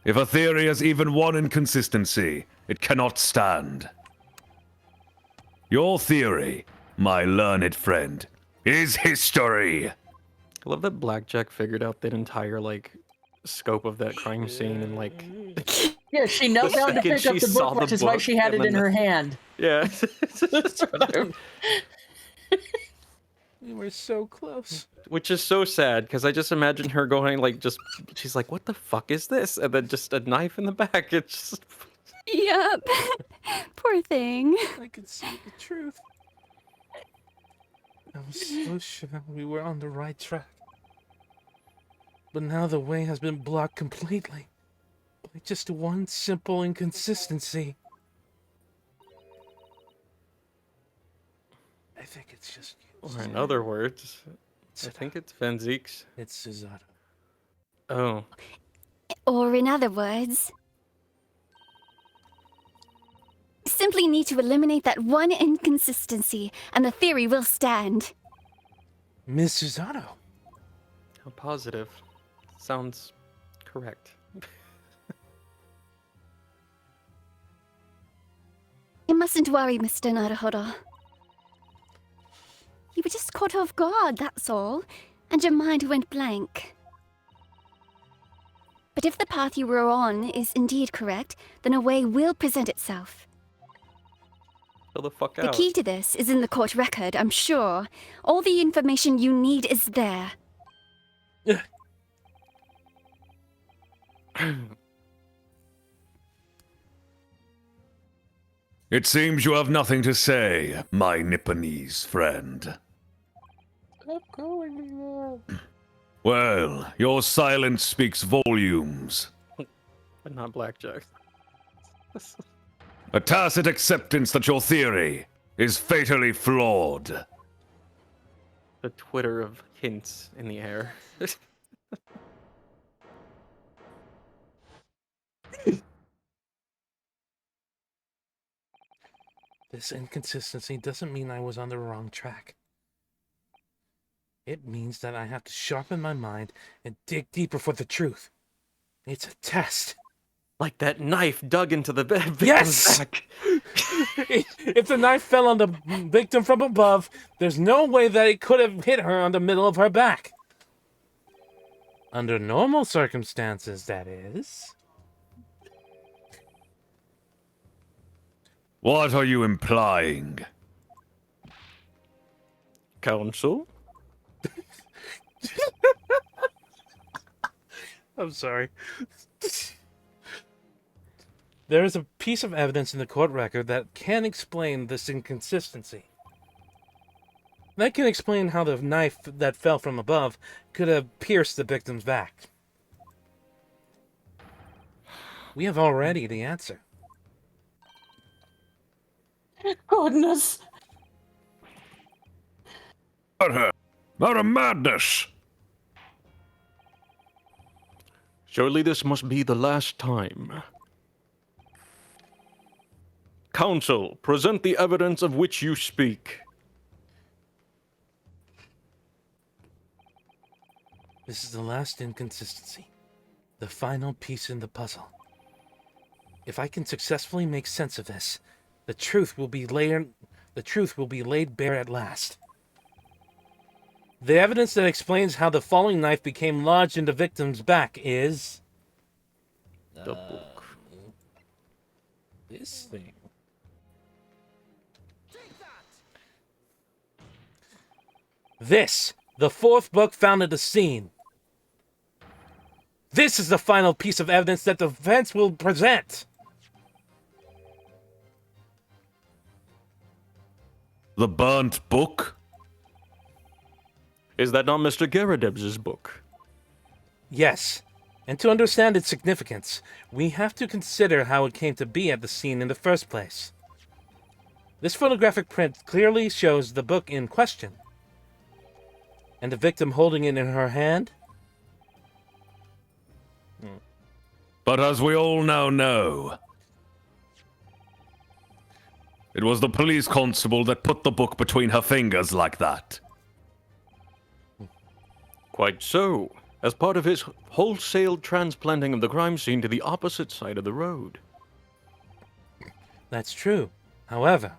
Speaker 9: If a theory has even one inconsistency, it cannot stand. Your theory, my learned friend, is history.
Speaker 4: I love that Blackjack figured out that entire, like, scope of that crime scene and, like...
Speaker 2: Yeah, she knelt down to
Speaker 4: second
Speaker 2: pick up
Speaker 4: she
Speaker 2: the
Speaker 4: saw
Speaker 2: book,
Speaker 4: the
Speaker 2: which is why
Speaker 4: book,
Speaker 2: she had
Speaker 4: and
Speaker 2: it in
Speaker 4: then
Speaker 2: her hand.
Speaker 4: Yeah.
Speaker 1: We were so close.
Speaker 4: Which is so sad, because I just imagine her going, like, just... She's like, what the fuck is this? And then just a knife in the back. It's just...
Speaker 6: Yup. Poor thing.
Speaker 1: I could see the truth. I was so sure we were on the right track. But now the way has been blocked completely. By just one simple inconsistency. I think it's just you.
Speaker 4: Or in other words, I think it's Van Ziek's.
Speaker 1: It's Suzato.
Speaker 4: Oh.
Speaker 3: Or in other words, simply need to eliminate that one inconsistency, and the theory will stand.
Speaker 1: Miss Suzato.
Speaker 4: How positive. Sounds correct.
Speaker 3: You mustn't worry, Mr. Naruhodo. You were just caught off guard, that's all, and your mind went blank. But if the path you were on is indeed correct, then a way will present itself.
Speaker 4: Chill the fuck
Speaker 3: The
Speaker 4: out.
Speaker 3: key to this is in the court record, I'm sure. All the information you need is there.
Speaker 9: It seems you have nothing to say, my Nipponese friend.
Speaker 1: Stop calling me that.
Speaker 9: Well, your silence speaks volumes.
Speaker 4: But not Blackjack.
Speaker 9: A tacit acceptance that your theory is fatally flawed.
Speaker 4: The twitter of hints in the air.
Speaker 1: This inconsistency doesn't mean I was on the wrong track. It means that I have to sharpen my mind and dig deeper for the truth. It's a test.
Speaker 4: Like that knife dug into the victim's
Speaker 1: Yes!
Speaker 4: back.
Speaker 1: If the knife fell on the victim from above, there's no way that it could have hit her on the middle of her back. Under normal circumstances, that is.
Speaker 9: What are you implying?
Speaker 4: Counsel?
Speaker 1: I'm sorry. There is a piece of evidence in the court record that can explain this inconsistency. That can explain how the knife that fell from above could have pierced the victim's back. We have already the answer.
Speaker 2: Goodness.
Speaker 9: Out of madness!
Speaker 4: Surely this must be the last time. Counsel, present the evidence of which you speak.
Speaker 1: This is the last inconsistency. The final piece in the puzzle. If I can successfully make sense of this, the truth will be laid bare at last. The evidence that explains how the falling knife became lodged in the victim's back is...
Speaker 4: The book.
Speaker 1: This thing. This, the fourth book found at the scene. This is the final piece of evidence that the defense will present.
Speaker 9: The burnt book?
Speaker 4: Is that not Mr. Garadeb's book?
Speaker 1: Yes, and to understand its significance, we have to consider how it came to be at the scene in the first place. This photographic print clearly shows the book in question, and the victim holding it in her hand.
Speaker 9: But as we all now know, it was the police constable that put the book between her fingers like that.
Speaker 4: Quite so. As part of his wholesale transplanting of the crime scene to the opposite side of the road.
Speaker 1: That's true. However,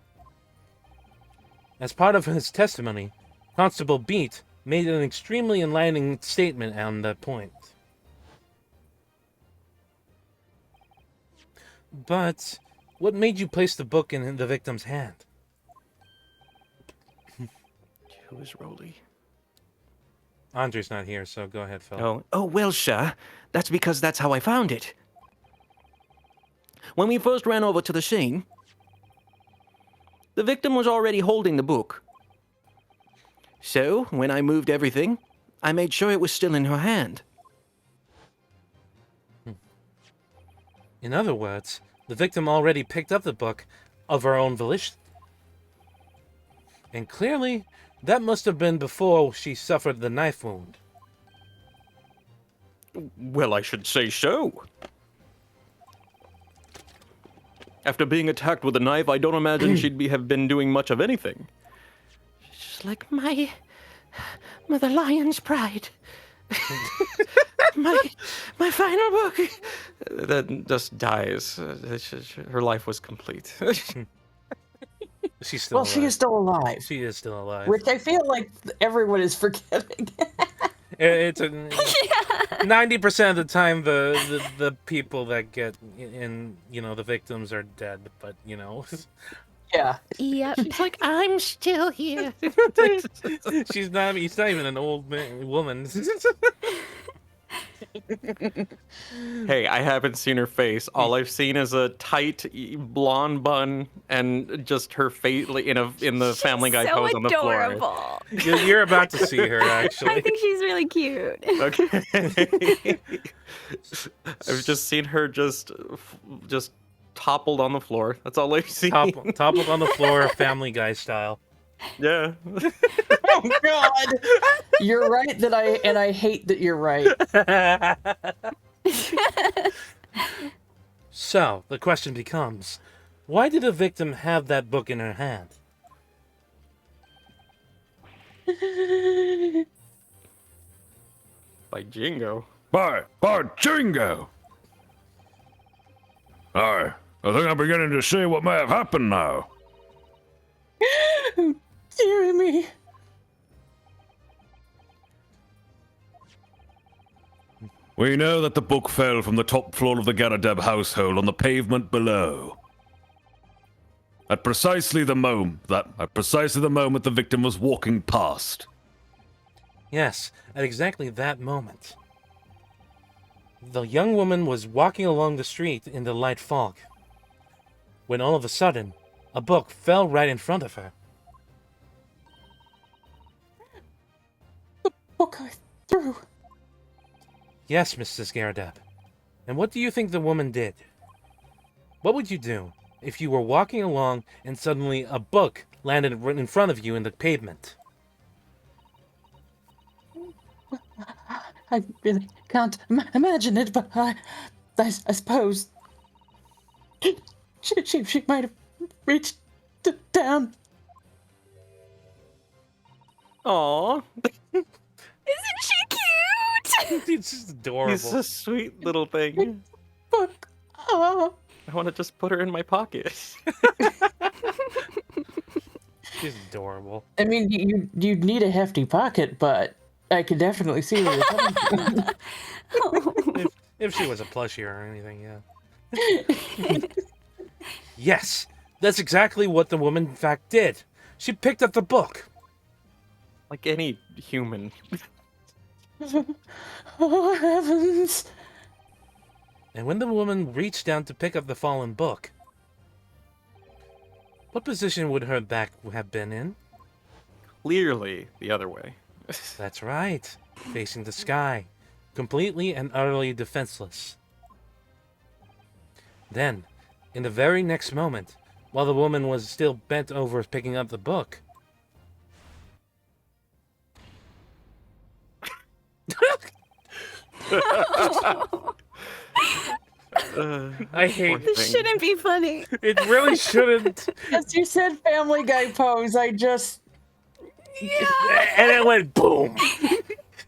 Speaker 1: as part of his testimony, Constable Beat made an extremely enlightening statement on that point. But what made you place the book in the victim's hand?
Speaker 4: Who is Rolly?
Speaker 1: Andre's not here, so go ahead, Phil.
Speaker 11: Oh, well, sir. That's because that's how I found it. When we first ran over to the scene, the victim was already holding the book. So, when I moved everything, I made sure it was still in her hand.
Speaker 1: In other words, the victim already picked up the book of her own volition. And clearly, that must have been before she suffered the knife wound.
Speaker 4: Well, I should say so. After being attacked with a knife, I don't imagine she'd have been doing much of anything.
Speaker 11: Just like my Mother Lion's pride. my final book.
Speaker 4: That just dies. Her life was complete.
Speaker 1: She's still
Speaker 2: Well,
Speaker 1: alive.
Speaker 2: she is still alive.
Speaker 1: She is still alive.
Speaker 2: Which I feel like everyone is forgetting.
Speaker 1: It's a 90% of the time the people that get in, the victims are dead, but
Speaker 2: Yeah.
Speaker 3: Yep.
Speaker 11: She's like, I'm still here.
Speaker 1: she's not even an old woman.
Speaker 4: Hey, I haven't seen her face. All I've seen is a tight blonde bun and just her face in the Family Guy pose on the floor.
Speaker 6: Adorable.
Speaker 1: You're about to see her, actually.
Speaker 6: I think she's really cute.
Speaker 4: Okay. I've just seen her just toppled on the floor. That's all I've seen.
Speaker 1: Toppled on the floor, Family Guy style.
Speaker 4: Yeah.
Speaker 2: Oh God! You're right that I hate that you're right.
Speaker 1: So, the question becomes, why did the victim have that book in her hand?
Speaker 4: By Jingo.
Speaker 9: By Jingo! I think I'm beginning to see what may have happened now.
Speaker 2: Dear me.
Speaker 9: We know that the book fell from the top floor of the Garadeb household on the pavement below. At precisely the moment the victim was walking past.
Speaker 1: Yes, at exactly that moment. The young woman was walking along the street in the light fog, when all of a sudden, a book fell right in front of her.
Speaker 2: The book I threw.
Speaker 1: Yes, Mrs. Garadeb. And what do you think the woman did? What would you do if you were walking along and suddenly a book landed right in front of you in the pavement?
Speaker 2: I really can't imagine it, but I suppose she might have reached down.
Speaker 4: Aww.
Speaker 6: Isn't she cute?
Speaker 1: It's just adorable.
Speaker 4: He's a sweet little thing.
Speaker 2: Book.
Speaker 4: I want to just put her in my pocket.
Speaker 1: She's adorable.
Speaker 2: I mean, you'd need a hefty pocket, but I could definitely see where you're coming from.
Speaker 1: If she was a plushie or anything, yeah. Yes, that's exactly what the woman in fact did. She picked up the book.
Speaker 4: Like any human.
Speaker 2: Oh, heavens.
Speaker 1: And when the woman reached down to pick up the fallen book, what position would her back have been in?
Speaker 4: Clearly the other way.
Speaker 1: That's right, facing the sky, completely and utterly defenseless. Then, in the very next moment, while the woman was still bent over picking up the book, I hate
Speaker 6: This shouldn't be funny.
Speaker 1: it. Really shouldn't.
Speaker 2: As you said, Family Guy pose. I just.
Speaker 1: And it went boom.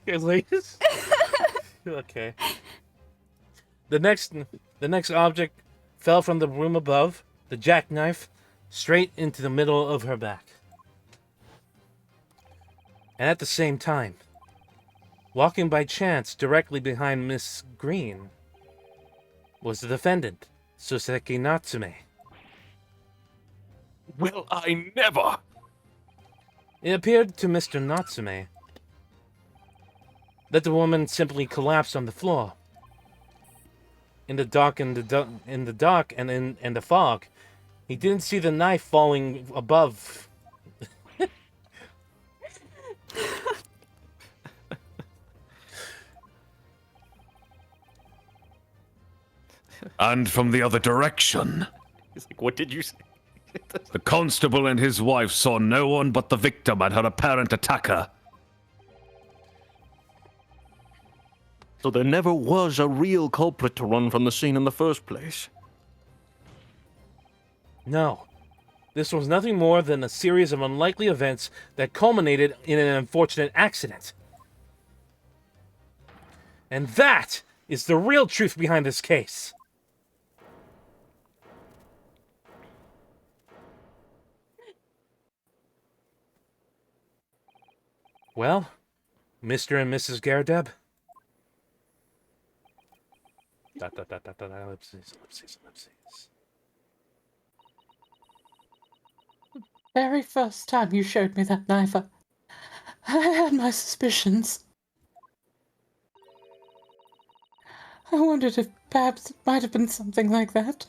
Speaker 1: It's like, okay. The next object fell from the room above, the jackknife, straight into the middle of her back. And at the same time, walking by chance directly behind Miss Green, was the defendant, Soseki Natsume.
Speaker 4: Well, I never.
Speaker 1: It appeared to Mr. Natsume that the woman simply collapsed on the floor. In the dark and in the fog, he didn't see the knife falling above.
Speaker 9: And from the other direction,
Speaker 4: He's like, what did you say?
Speaker 9: the constable and his wife saw no one but the victim and her apparent attacker.
Speaker 11: So there never was a real culprit to run from the scene in the first place.
Speaker 1: No. This was nothing more than a series of unlikely events that culminated in an unfortunate accident. And that is the real truth behind this case. Well, Mr. and Mrs. Gardeb. Ellipses.
Speaker 2: Very first time you showed me that knife, I had my suspicions. I wondered if perhaps it might have been something like that.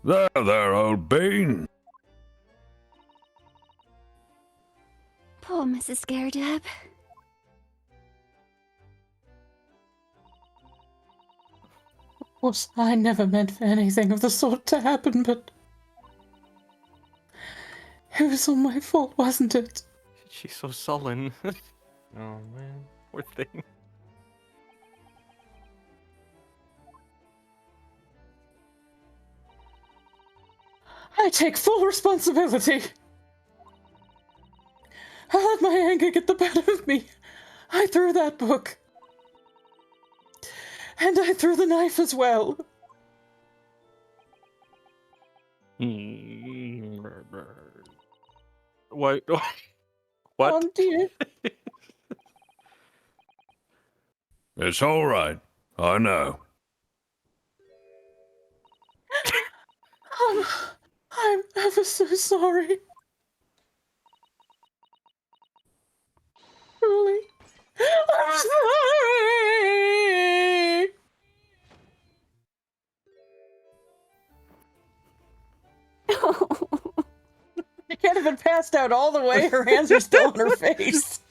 Speaker 9: There, old bean.
Speaker 3: Poor Mrs. Gardeb.
Speaker 2: Of course, I never meant for anything of the sort to happen, but it was all my fault, wasn't it?
Speaker 11: She's so sullen.
Speaker 1: Oh, man.
Speaker 11: Poor thing.
Speaker 2: I take full responsibility. I let my anger get the better of me. I threw that book. And I threw the knife as well.
Speaker 11: What? What?
Speaker 2: Oh dear.
Speaker 9: It's all right. I know.
Speaker 2: I'm ever so sorry. Truly. I'm sorry! She can't have been passed out all the way. Her hands are still on her face.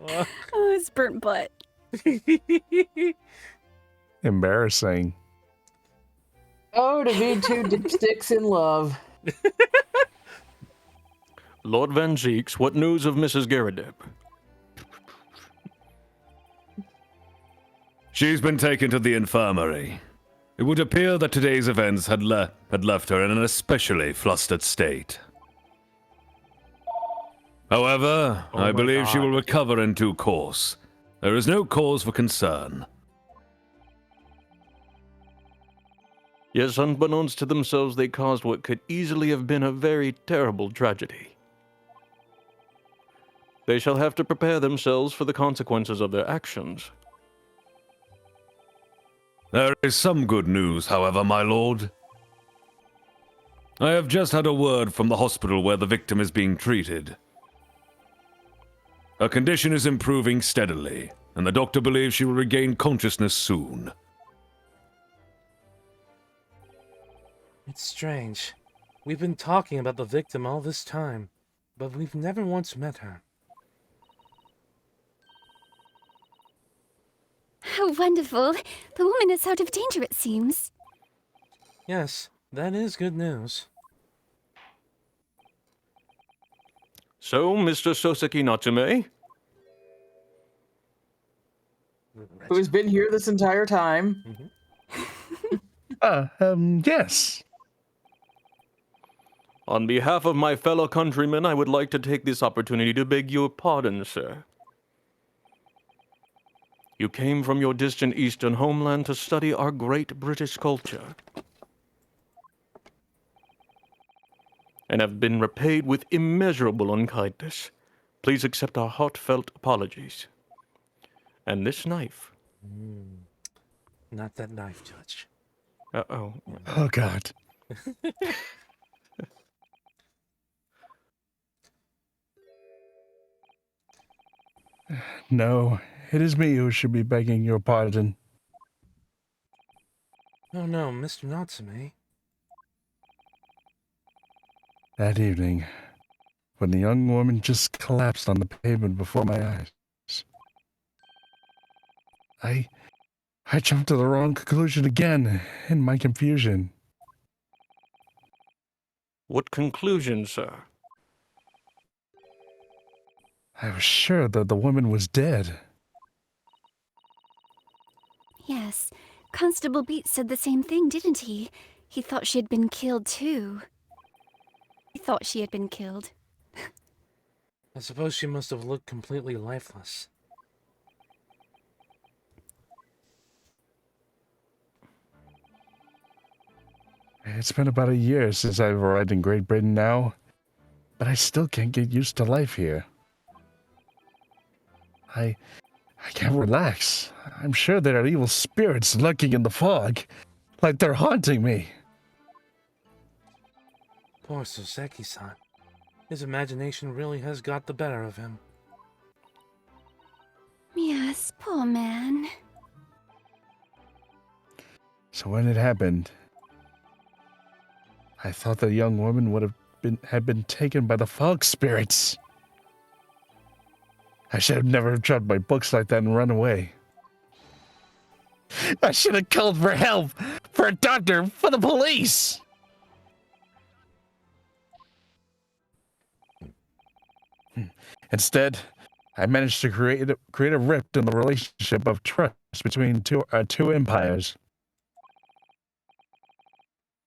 Speaker 6: Oh, his burnt butt.
Speaker 10: Embarrassing.
Speaker 2: Oh, to be two dipsticks in love.
Speaker 11: Lord Van Zeeks, what news of Mrs. Gardeb?
Speaker 9: She's been taken to the infirmary. It would appear that today's events had left her in an especially flustered state. However, I believe she will recover in due course. There is no cause for concern.
Speaker 11: Yes, unbeknownst to themselves, they caused what could easily have been a very terrible tragedy. They shall have to prepare themselves for the consequences of their actions.
Speaker 9: There is some good news, however, my lord. I have just had a word from the hospital where the victim is being treated. Her condition is improving steadily, and the doctor believes she will regain consciousness soon.
Speaker 1: It's strange. We've been talking about the victim all this time, but we've never once met her.
Speaker 3: How wonderful. The woman is out of danger, it seems.
Speaker 1: Yes, that is good news.
Speaker 4: So, Mr. Soseki Natsume?
Speaker 2: Who's been here this entire time?
Speaker 10: Yes.
Speaker 4: On behalf of my fellow countrymen, I would like to take this opportunity to beg your pardon, sir. You came from your distant eastern homeland to study our great British culture, and have been repaid with immeasurable unkindness. Please accept our heartfelt apologies. And this knife.
Speaker 1: Not that knife, Judge.
Speaker 4: Uh-oh.
Speaker 10: Oh, God. No, it is me who should be begging your pardon.
Speaker 1: Oh no, Mr. Natsume.
Speaker 10: That evening, when the young woman just collapsed on the pavement before my eyes, I jumped to the wrong conclusion again in my confusion.
Speaker 4: What conclusion, sir?
Speaker 10: I was sure that the woman was dead.
Speaker 3: Yes, Constable Beats said the same thing, didn't he? He thought she had been killed, too. He thought she had been killed.
Speaker 1: I suppose she must have looked completely lifeless.
Speaker 10: It's been about a year since I've arrived in Great Britain now, but I still can't get used to life here. I can't relax. I'm sure there are evil spirits lurking in the fog, like they're haunting me.
Speaker 1: Poor Soseki-san. His imagination really has got the better of him.
Speaker 3: Yes, poor man.
Speaker 10: So when it happened, I thought the young woman would have been taken by the fog spirits. I should have never dropped my books like that and run away. I should have called for help, for a doctor, for the police. Instead, I managed to create a rift in the relationship of trust between two empires.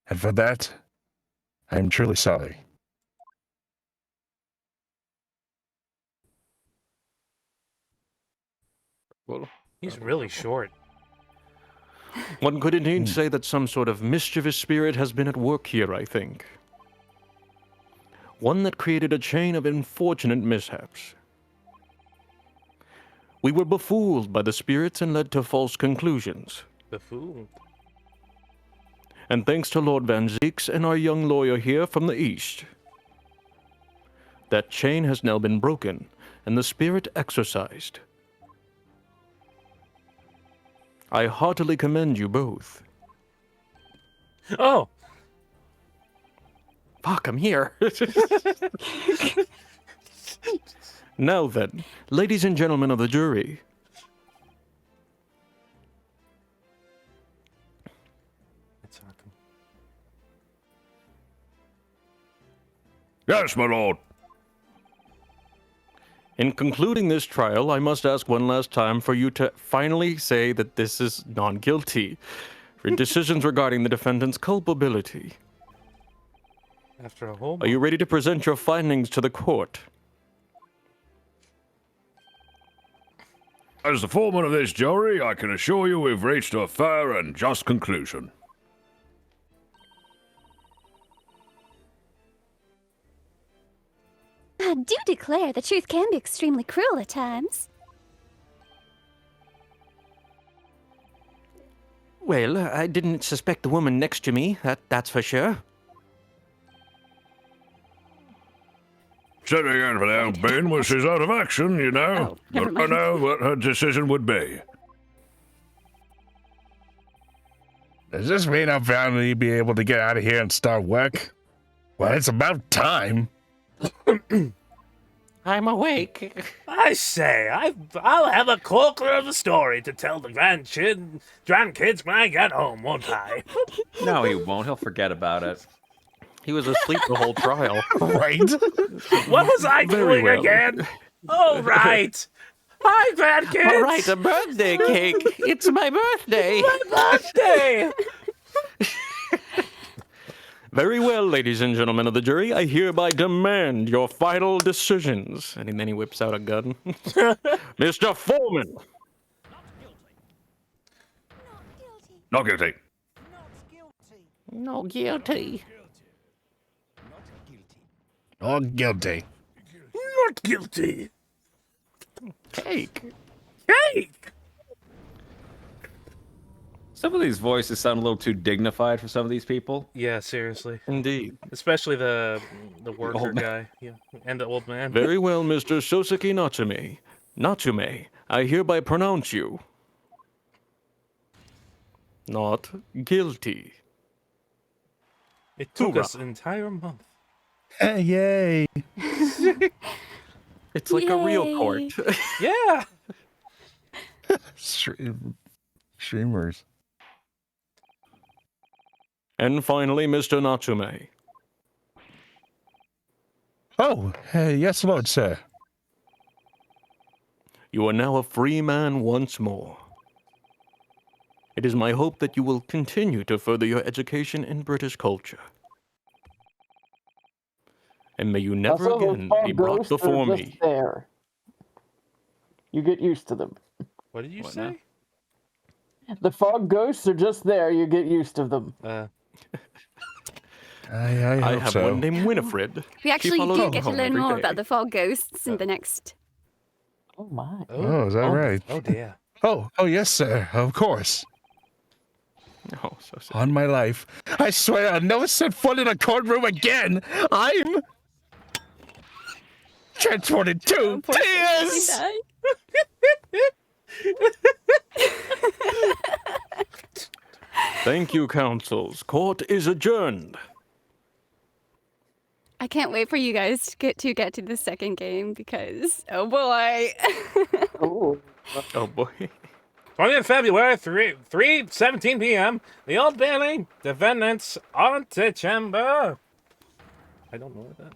Speaker 10: And for that, I am truly sorry.
Speaker 4: Well,
Speaker 1: He's really short.
Speaker 4: one could indeed say that some sort of mischievous spirit has been at work here, I think. One that created a chain of unfortunate mishaps. We were befooled by the spirits and led to false conclusions.
Speaker 1: Befooled.
Speaker 4: And thanks to Lord Van Zeeks and our young lawyer here from the east, that chain has now been broken and the spirit exorcised. I heartily commend you both.
Speaker 1: Oh!
Speaker 4: Fuck, I'm here. Now then, ladies and gentlemen of the jury.
Speaker 1: It's Arkham.
Speaker 9: Yes, my lord.
Speaker 4: In concluding this trial, I must ask one last time for you to finally say that this is non-guilty for decisions regarding the defendant's culpability.
Speaker 1: After a whole
Speaker 4: Are you ready to present your findings to the court?
Speaker 9: As the foreman of this jury, I can assure you we've reached a fair and just conclusion.
Speaker 3: I do declare the truth can be extremely cruel at times.
Speaker 11: Well, I didn't suspect the woman next to me, that's for sure.
Speaker 9: Sitting in for the young bean when she's out of action, you know.
Speaker 6: Oh, never
Speaker 9: But I
Speaker 6: mind.
Speaker 9: know what her decision would be.
Speaker 10: Does this mean I'll finally be able to get out of here and start work? Well, it's about time.
Speaker 11: I'm awake.
Speaker 1: I say, I'll have a corker of a story to tell the grandkids when I get home, won't I?
Speaker 8: No, he won't. He'll forget about it.
Speaker 4: He was asleep the whole trial.
Speaker 10: Right?
Speaker 1: What was I
Speaker 4: Very
Speaker 1: doing
Speaker 4: well.
Speaker 1: again? All right. Hi, bad kids.
Speaker 11: All right, a birthday cake. It's my birthday.
Speaker 1: birthday.
Speaker 4: Very well, ladies and gentlemen of the jury, I hereby demand your final decisions. And then he whips out a gun. Mr. Foreman!
Speaker 9: Not guilty.
Speaker 11: No guilty.
Speaker 10: Not guilty.
Speaker 1: Not guilty.
Speaker 4: Cake.
Speaker 1: Cake.
Speaker 8: Some of these voices sound a little too dignified for some of these people.
Speaker 1: Yeah, seriously.
Speaker 4: Indeed.
Speaker 1: Especially the worker
Speaker 8: old man.
Speaker 1: guy. Yeah, and the old man.
Speaker 4: Very well, Mr. Soseki Natsume. Natsume, I hereby pronounce you not guilty.
Speaker 1: It took
Speaker 4: Hoorah.
Speaker 1: us an entire month.
Speaker 10: Yay.
Speaker 4: It's like a real
Speaker 6: Yay.
Speaker 4: court.
Speaker 1: Yeah.
Speaker 10: Streamers.
Speaker 4: And finally, Mr. Natsume.
Speaker 10: Oh, yes, Lord, sir.
Speaker 4: You are now a free man once more. It is my hope that you will continue to further your education in British culture. And may you never
Speaker 2: Also, those
Speaker 4: again
Speaker 2: fog
Speaker 4: be brought
Speaker 2: ghosts are
Speaker 4: before
Speaker 2: just
Speaker 4: me.
Speaker 2: there. You get used to them.
Speaker 1: What did you
Speaker 4: What
Speaker 1: say?
Speaker 2: The fog ghosts are just there. You get used to them.
Speaker 10: I hope
Speaker 4: have
Speaker 10: so.
Speaker 4: one named Winifred.
Speaker 6: We actually
Speaker 4: She follows
Speaker 6: do
Speaker 4: me
Speaker 6: get to
Speaker 4: home
Speaker 6: learn
Speaker 4: every
Speaker 6: more
Speaker 4: day.
Speaker 6: about the fog ghosts in the next.
Speaker 2: Oh my.
Speaker 10: Oh, is that right?
Speaker 1: Oh dear.
Speaker 10: Oh, yes, sir. Of course.
Speaker 4: Oh, so sad.
Speaker 10: On my life. I swear I'll never set foot in a courtroom again. I'm transported to tears.
Speaker 4: Thank you, counsels. Court is adjourned.
Speaker 6: I can't wait for you guys to get to the second game because oh boy.
Speaker 2: Oh.
Speaker 4: Oh boy.
Speaker 1: 20th February, 3:17 p.m. The Old Bailey. Defendants antechamber. I don't know what that.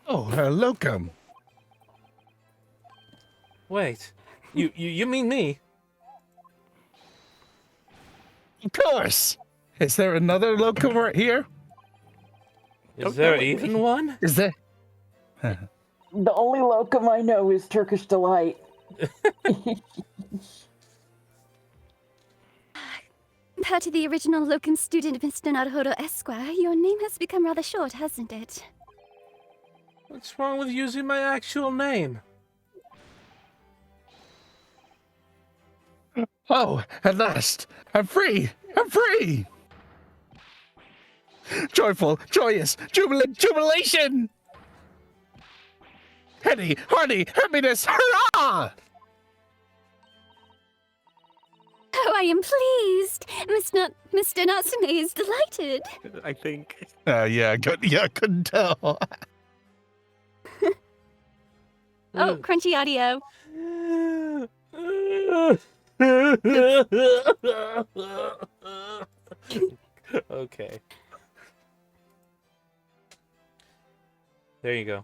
Speaker 10: Oh, locum.
Speaker 1: Wait. You mean me?
Speaker 10: Of course. Is there another locum right here?
Speaker 1: Is there even one?
Speaker 10: Is there?
Speaker 2: The only locum I know is Turkish Delight.
Speaker 3: Compared to the original locum student, Mr. Naruhodo Esquire, your name has become rather short, hasn't it?
Speaker 1: What's wrong with using my actual name?
Speaker 10: Oh, at last. I'm free. I'm free. Joyful, joyous, jubilant, jubilation. Heady, hearty, happiness, hurrah!
Speaker 3: Oh, I am pleased. Mr. Natsume is delighted.
Speaker 4: I think.
Speaker 10: Yeah, I couldn't tell.
Speaker 3: Oh, crunchy audio.
Speaker 1: Okay. There you go.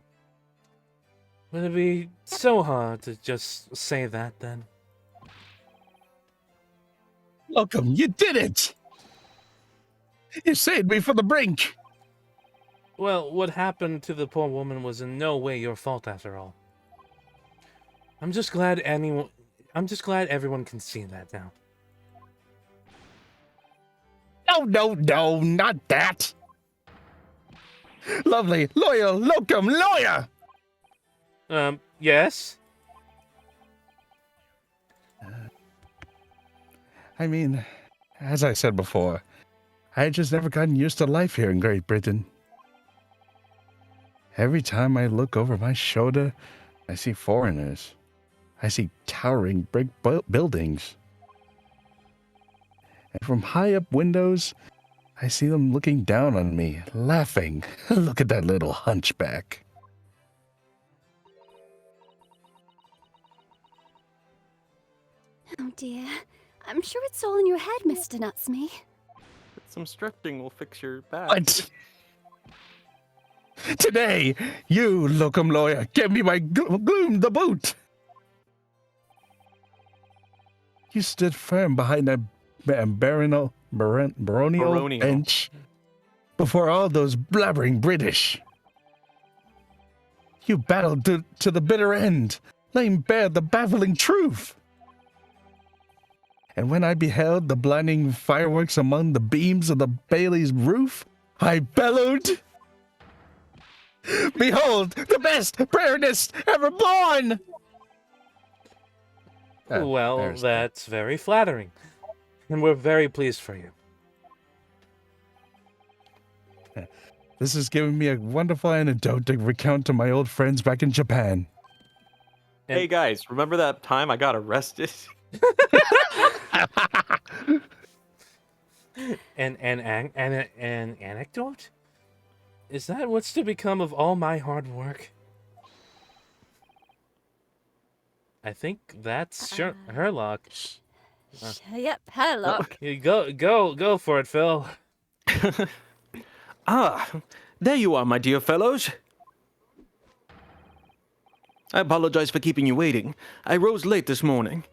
Speaker 1: Would it be so hard to just say that then?
Speaker 10: Welcome, you did it! You saved me from the brink.
Speaker 1: Well, what happened to the poor woman was in no way your fault after all. I'm just glad everyone can see that now.
Speaker 10: No, not that. Lovely, loyal, locum, lawyer!
Speaker 1: Yes?
Speaker 10: I mean, as I said before, I had just never gotten used to life here in Great Britain. Every time I look over my shoulder, I see foreigners. I see towering brick buildings. And from high up windows, I see them looking down on me, laughing. Look at that little hunchback.
Speaker 3: Oh dear. I'm sure it's all in your head, Mr. Natsume.
Speaker 11: Some stretching will fix your back.
Speaker 10: What? Today, you, locum lawyer, give me my gloom the boot. You stood firm behind that baronial bench before all those blabbering British. You battled to the bitter end, laying bare the baffling truth. And when I beheld the blinding fireworks among the beams of the Bailey's roof, I bellowed, "Behold, the best prayernist ever born!"
Speaker 1: Well, that's very flattering. And we're very pleased for you.
Speaker 10: This has given me a wonderful anecdote to recount to my old friends back in Japan.
Speaker 11: Hey guys, remember that time I got arrested?
Speaker 1: An anecdote? Is that what's to become of all my hard work? I think that's Herlock.
Speaker 6: Yep, Herlock.
Speaker 1: Go for it, Phil.
Speaker 11: Ah, there you are, my dear fellows. I apologize for keeping you waiting. I rose late this morning.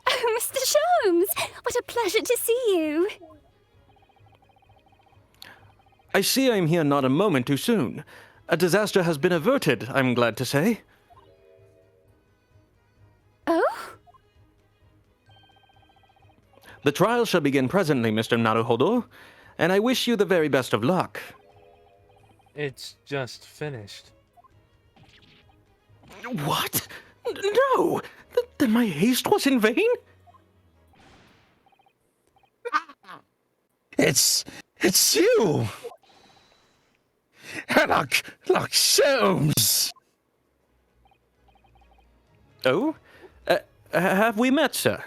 Speaker 3: Oh, Mr. Sholmes! What a pleasure to see you!
Speaker 11: I see I'm here not a moment too soon. A disaster has been averted, I'm glad to say.
Speaker 3: Oh?
Speaker 11: The trial shall begin presently, Mr. Naruhodo, and I wish you the very best of luck.
Speaker 1: It's just finished.
Speaker 11: What? No! Then my haste was in vain?
Speaker 10: It's you! Herlock Sholmes!
Speaker 11: Oh? Have we met, sir?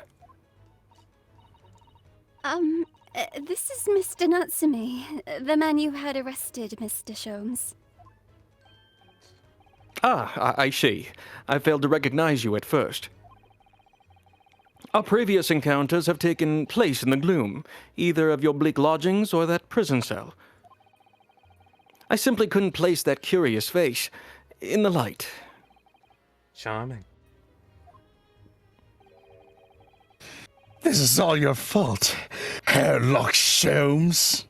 Speaker 3: This is Mr. Natsume, the man you had arrested, Mr. Sholmes.
Speaker 11: Ah, I see. I failed to recognize you at first. Our previous encounters have taken place in the gloom, either of your bleak lodgings or that prison cell. I simply couldn't place that curious face in the light.
Speaker 1: Charming.
Speaker 10: This is all your fault, Herlock Sholmes.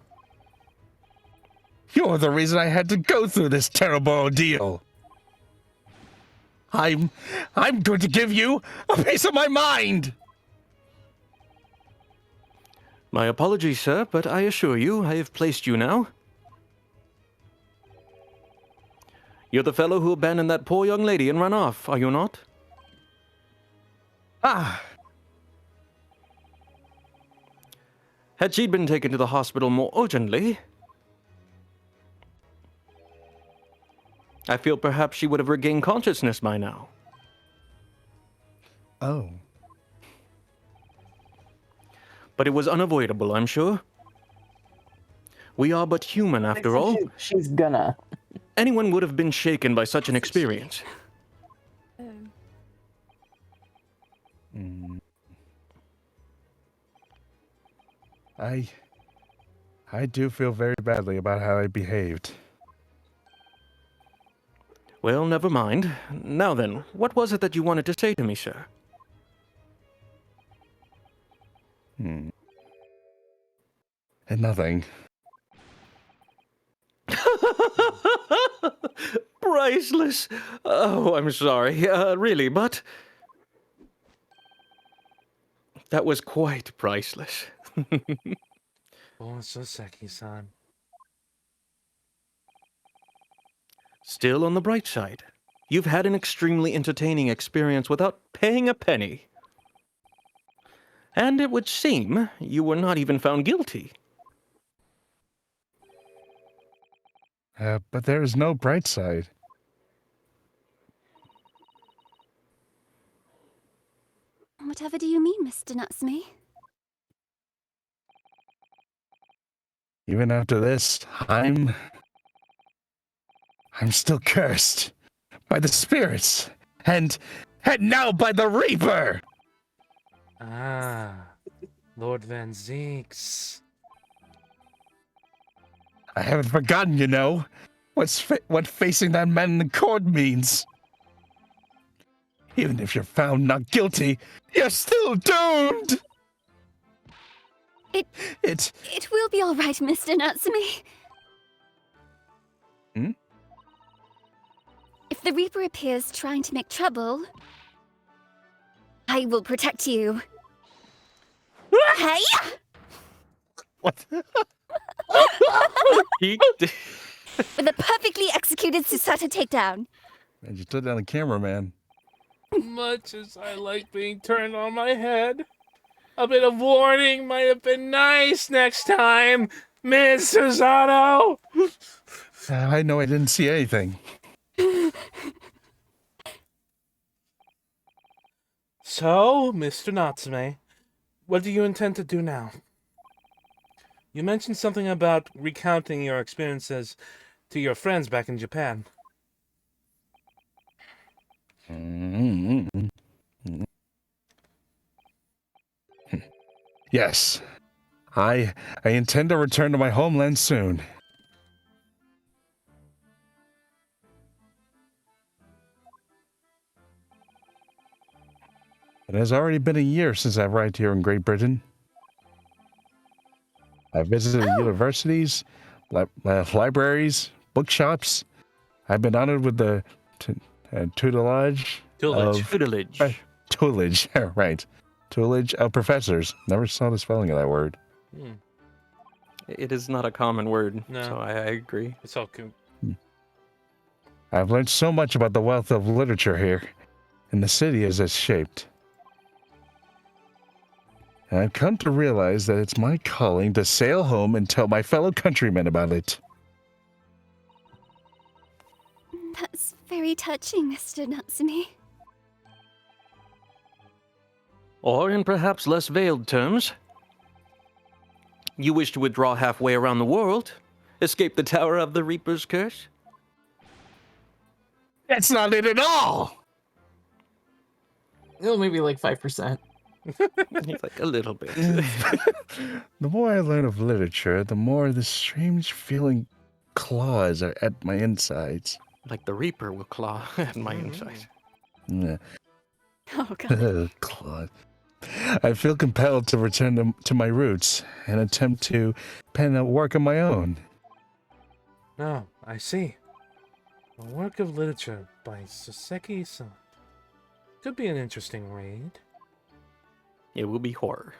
Speaker 10: You're the reason I had to go through this terrible ordeal. I'm going to give you a piece of my mind.
Speaker 11: My apologies, sir, but I assure you I have placed you now. You're the fellow who abandoned that poor young lady and ran off, are you not?
Speaker 10: Ah.
Speaker 11: Had she been taken to the hospital more urgently, I feel perhaps she would have regained consciousness by now.
Speaker 10: Oh.
Speaker 11: But it was unavoidable, I'm sure. We are but human, after all.
Speaker 2: She's gonna.
Speaker 11: Anyone would have been shaken by such an experience.
Speaker 10: I do feel very badly about how I behaved.
Speaker 11: Well, never mind. Now then, what was it that you wanted to say to me, sir?
Speaker 10: Nothing.
Speaker 11: Priceless! Oh, I'm sorry. Really, but... that was quite priceless.
Speaker 1: Oh, so Seki-san.
Speaker 11: Still on the bright side, you've had an extremely entertaining experience without paying a penny. And it would seem you were not even found guilty.
Speaker 10: But there is no bright side.
Speaker 3: Whatever do you mean, Mr. Natsume?
Speaker 10: Even after this, I'm still cursed by the spirits and now by the Reaper.
Speaker 1: Ah, Lord Van Zeeks.
Speaker 10: I haven't forgotten, you know, what facing that man in the court means. Even if you're found not guilty, you're still doomed!
Speaker 3: It will be all right, Mr. Natsume.
Speaker 10: Hmm?
Speaker 3: If the Reaper appears trying to make trouble, I will protect you. Hey!
Speaker 10: What?
Speaker 3: With a perfectly executed Susata takedown.
Speaker 10: Man, you stood down the camera, man.
Speaker 1: Much as I like being turned on my head, a bit of warning might have been nice next time, Miss Susato.
Speaker 10: I know I didn't see anything.
Speaker 1: So, Mr. Natsume, what do you intend to do now? You mentioned something about recounting your experiences to your friends back in Japan.
Speaker 10: Yes. I intend to return to my homeland soon. It has already been a year since I've arrived here in Great Britain. I've visited universities, libraries, bookshops. I've been honored with the tutelage. Tutelage, right. Tutelage of professors. Never saw the spelling of that word.
Speaker 11: It is not a common word,
Speaker 1: No.
Speaker 11: so I agree.
Speaker 1: It's all cool.
Speaker 10: I've learned so much about the wealth of literature here, and the city is as shaped. And I've come to realize that it's my calling to sail home and tell my fellow countrymen about it.
Speaker 3: That's very touching, Mr. Natsume.
Speaker 11: Or in perhaps less veiled terms, you wish to withdraw halfway around the world, escape the Tower of the Reaper's curse?
Speaker 10: That's not it at all!
Speaker 2: Oh, maybe like 5%.
Speaker 11: Like a little bit.
Speaker 10: The more I learn of literature, the more this strange feeling claws are at my insides.
Speaker 11: Like the Reaper will claw at my insides.
Speaker 10: Yeah.
Speaker 3: Oh, God.
Speaker 10: Claws. I feel compelled to return to my roots and attempt to pen a work of my own.
Speaker 1: No, I see. A work of literature by Soseki-san. Could be an interesting read.
Speaker 11: It will be horror.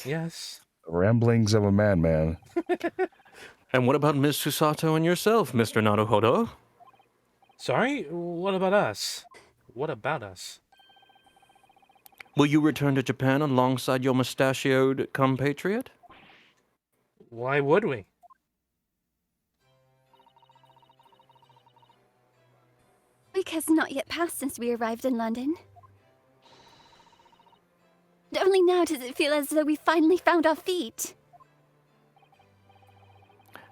Speaker 1: Yes.
Speaker 10: Ramblings of a madman.
Speaker 11: And what about Miss Susato and yourself, Mr. Naruhodo?
Speaker 1: Sorry? What about us? What about us?
Speaker 11: Will you return to Japan alongside your mustachioed compatriot?
Speaker 1: Why would we?
Speaker 3: A week has not yet passed since we arrived in London. And only now does it feel as though we finally found our feet.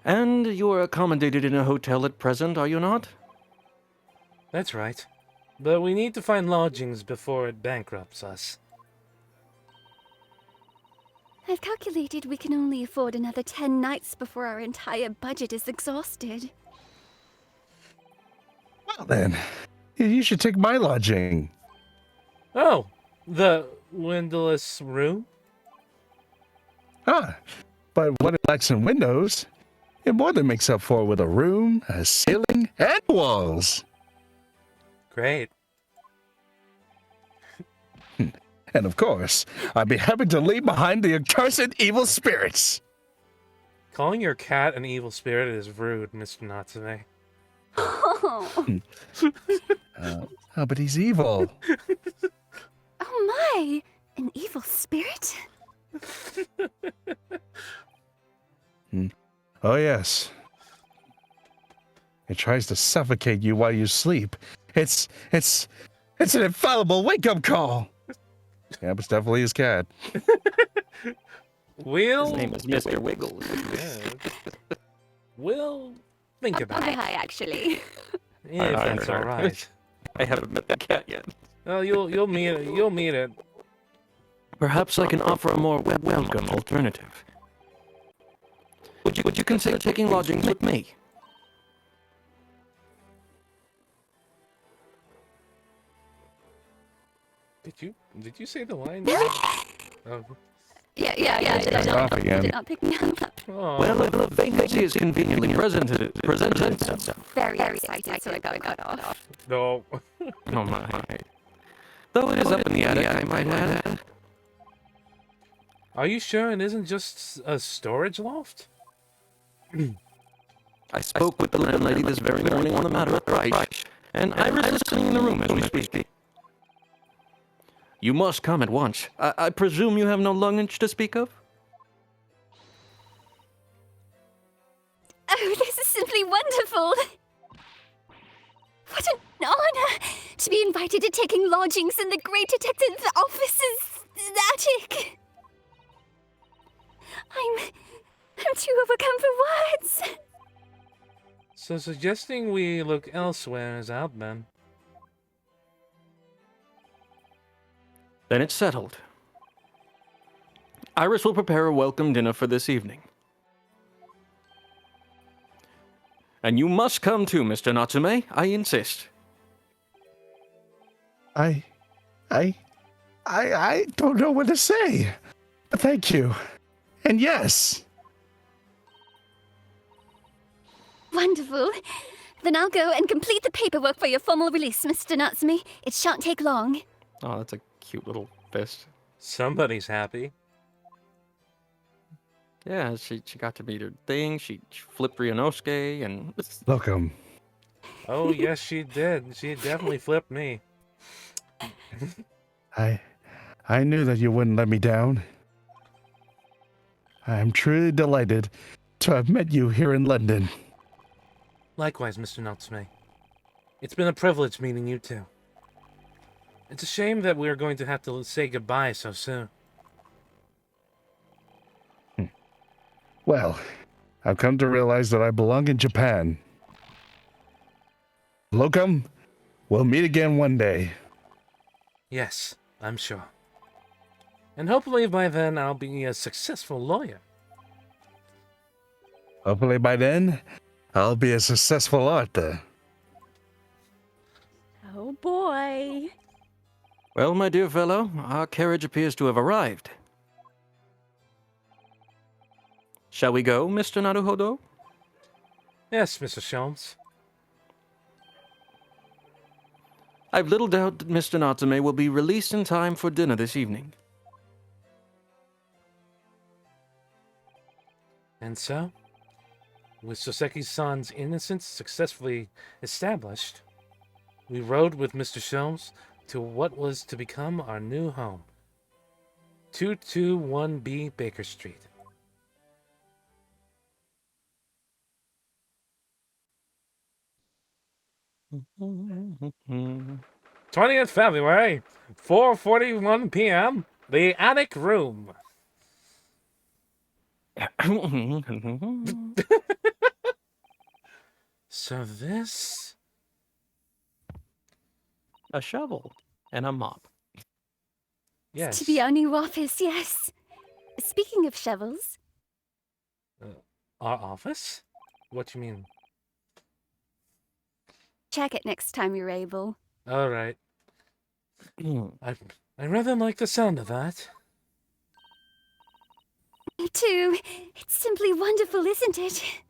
Speaker 11: And you are accommodated in a hotel at present, are you not?
Speaker 1: That's right. But we need to find lodgings before it bankrupts us.
Speaker 3: I've calculated we can only afford another 10 nights before our entire budget is exhausted.
Speaker 10: Well then, you should take my lodging.
Speaker 1: Oh, the windowless room?
Speaker 10: Ah, but what it lacks in windows, it more than makes up for with a room, a ceiling, and walls.
Speaker 1: Great.
Speaker 10: And of course, I'd be happy to leave behind the accursed evil spirits.
Speaker 1: Calling your cat an evil spirit is rude, Mr. Natsume.
Speaker 3: Oh,
Speaker 10: But he's evil.
Speaker 3: oh my! An evil spirit?
Speaker 10: Oh yes. It tries to suffocate you while you sleep. It's an infallible wake-up call. Yeah, but it's definitely his cat.
Speaker 1: Will?
Speaker 11: His name is Mr. Wiggles.
Speaker 1: Yeah. We'll think about
Speaker 3: Okay,
Speaker 1: it.
Speaker 3: actually.
Speaker 1: Yeah, if that's all right.
Speaker 11: I haven't met that cat yet.
Speaker 1: Well, you'll meet it. You'll meet it
Speaker 11: Perhaps I can offer a more welcome alternative. Would you consider taking lodgings with me?
Speaker 1: Did you say the line? Oh.
Speaker 6: Yeah.
Speaker 10: Again.
Speaker 6: Did not pick me up.
Speaker 1: Oh.
Speaker 11: Well, if a vacancy is conveniently presented itself.
Speaker 6: Very excited, so I got cut off.
Speaker 1: No.
Speaker 11: Oh my. Though it is up in the attic, I might add.
Speaker 1: Are you sure it isn't just a storage loft?
Speaker 11: I spoke with the landlady this very morning on the matter of price, and Iris is listening in the room as we speak. You must come at once. I presume you have no luggage to speak of?
Speaker 3: Oh, this is simply wonderful! What an honor to be invited to taking lodgings in the great detective's office's attic. I'm too overcome for words.
Speaker 1: So suggesting we look elsewhere is out then.
Speaker 11: Then it's settled. Iris will prepare a welcome dinner for this evening. And you must come too, Mr. Natsume. I insist.
Speaker 10: I don't know what to say. Thank you. And yes.
Speaker 3: Wonderful. Then I'll go and complete the paperwork for your formal release, Mr. Natsume. It shan't take long.
Speaker 11: Oh, that's a cute little fist.
Speaker 1: Somebody's happy.
Speaker 11: Yeah, she got to meet her thing. She flipped Ryunosuke and...
Speaker 10: Welcome.
Speaker 1: Oh, yes, she did. She definitely flipped me.
Speaker 10: I knew that you wouldn't let me down. I am truly delighted to have met you here in London.
Speaker 1: Likewise, Mr. Natsume. It's been a privilege meeting you too. It's a shame that we are going to have to say goodbye so soon.
Speaker 10: Well, I've come to realize that I belong in Japan. Locum, we'll meet again one day.
Speaker 1: Yes, I'm sure. And hopefully by then I'll be a successful lawyer.
Speaker 10: Hopefully by then, I'll be a successful author.
Speaker 6: Oh boy.
Speaker 11: Well, my dear fellow, our carriage appears to have arrived. Shall we go, Mr. Naruhodo?
Speaker 1: Yes, Mr. Sholmes.
Speaker 11: I've little doubt that Mr. Natsume will be released in time for dinner this evening.
Speaker 1: And so, with Soseki-san's innocence successfully established, we rode with Mr. Sholmes to what was to become our new home, 221B Baker Street.
Speaker 11: Mm-hmm.
Speaker 1: 20th February, 4:41 p.m., the attic room. So this...
Speaker 11: A shovel and a mop.
Speaker 1: Yes.
Speaker 3: To be our new office, yes. Speaking of shovels...
Speaker 1: Our office? What do you mean?
Speaker 3: Check it next time you're able.
Speaker 1: All right. I rather like the sound of that.
Speaker 3: Me too. It's simply wonderful, isn't it?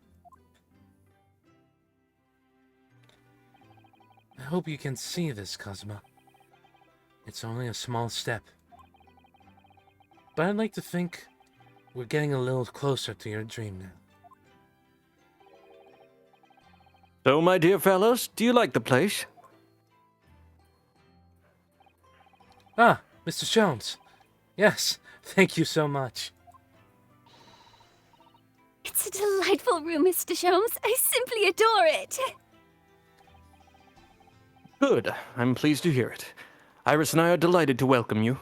Speaker 1: I hope you can see this, Cosmo. It's only a small step. But I'd like to think we're getting a little closer to your dream now.
Speaker 11: So, my dear fellows, do you like the place?
Speaker 1: Ah, Mr. Jones. Yes, thank you so much.
Speaker 3: It's a delightful room, Mr. Sholmes. I simply adore it.
Speaker 11: Good. I'm pleased to hear it. Iris and I are delighted to welcome you.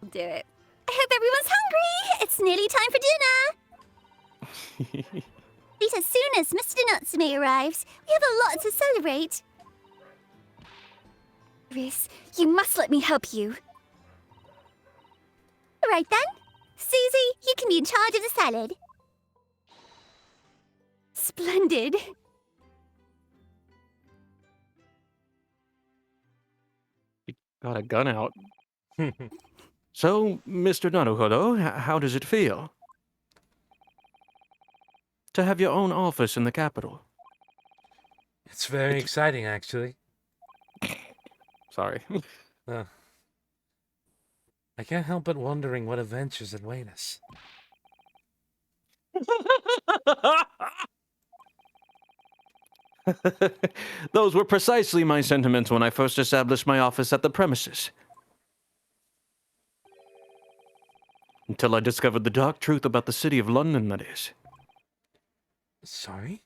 Speaker 3: I'll do it. I hope everyone's hungry. It's nearly time for dinner. Eat as soon as Mr. Natsume arrives. We have a lot to celebrate. Riss, you must let me help you. Right then. Susie, you can be in charge of the salad. Splendid.
Speaker 11: Got a gun out. So, Mr. Naruhodo, how does it feel to have your own office in the capital?
Speaker 1: It's very exciting, actually.
Speaker 11: Sorry.
Speaker 1: I can't help but wondering what adventures await us.
Speaker 11: Those were precisely my sentiments when I first established my office at the premises. Until I discovered the dark truth about the city of London, that is.
Speaker 1: Sorry?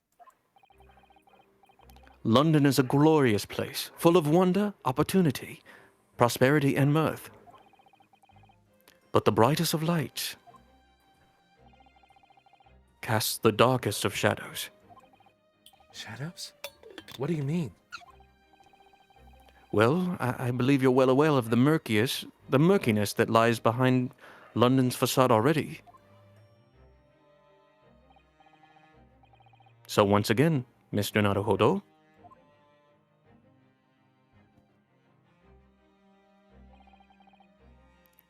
Speaker 11: London is a glorious place, full of wonder, opportunity, prosperity, and mirth. But the brightest of lights casts the darkest of shadows.
Speaker 1: Shadows? What do you mean?
Speaker 11: Well, I believe you're well aware of the murkiness that lies behind London's facade already. So once again, Mr. Naruhodo,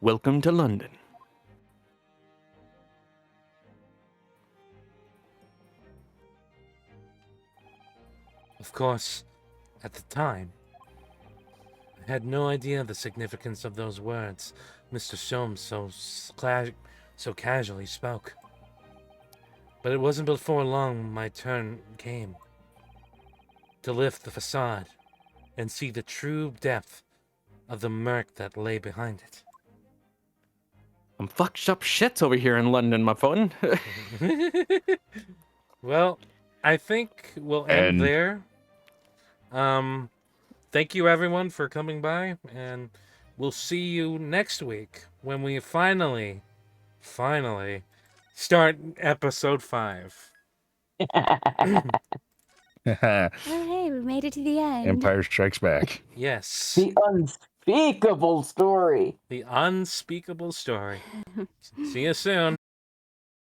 Speaker 11: welcome to London.
Speaker 1: Of course, at the time, I had no idea the significance of those words Mr. Soames so casually spoke. But it wasn't before long my turn came to lift the facade and see the true depth of the murk that lay behind it.
Speaker 11: I'm fucked up shit over here in London, my friend.
Speaker 1: Well, I think we'll end there. Thank you everyone for coming by, and we'll see you next week when we finally start episode 5.
Speaker 3: Oh, hey, we made it to the end.
Speaker 10: Empire Strikes Back.
Speaker 1: Yes.
Speaker 2: The unspeakable story.
Speaker 1: The unspeakable story. See you soon.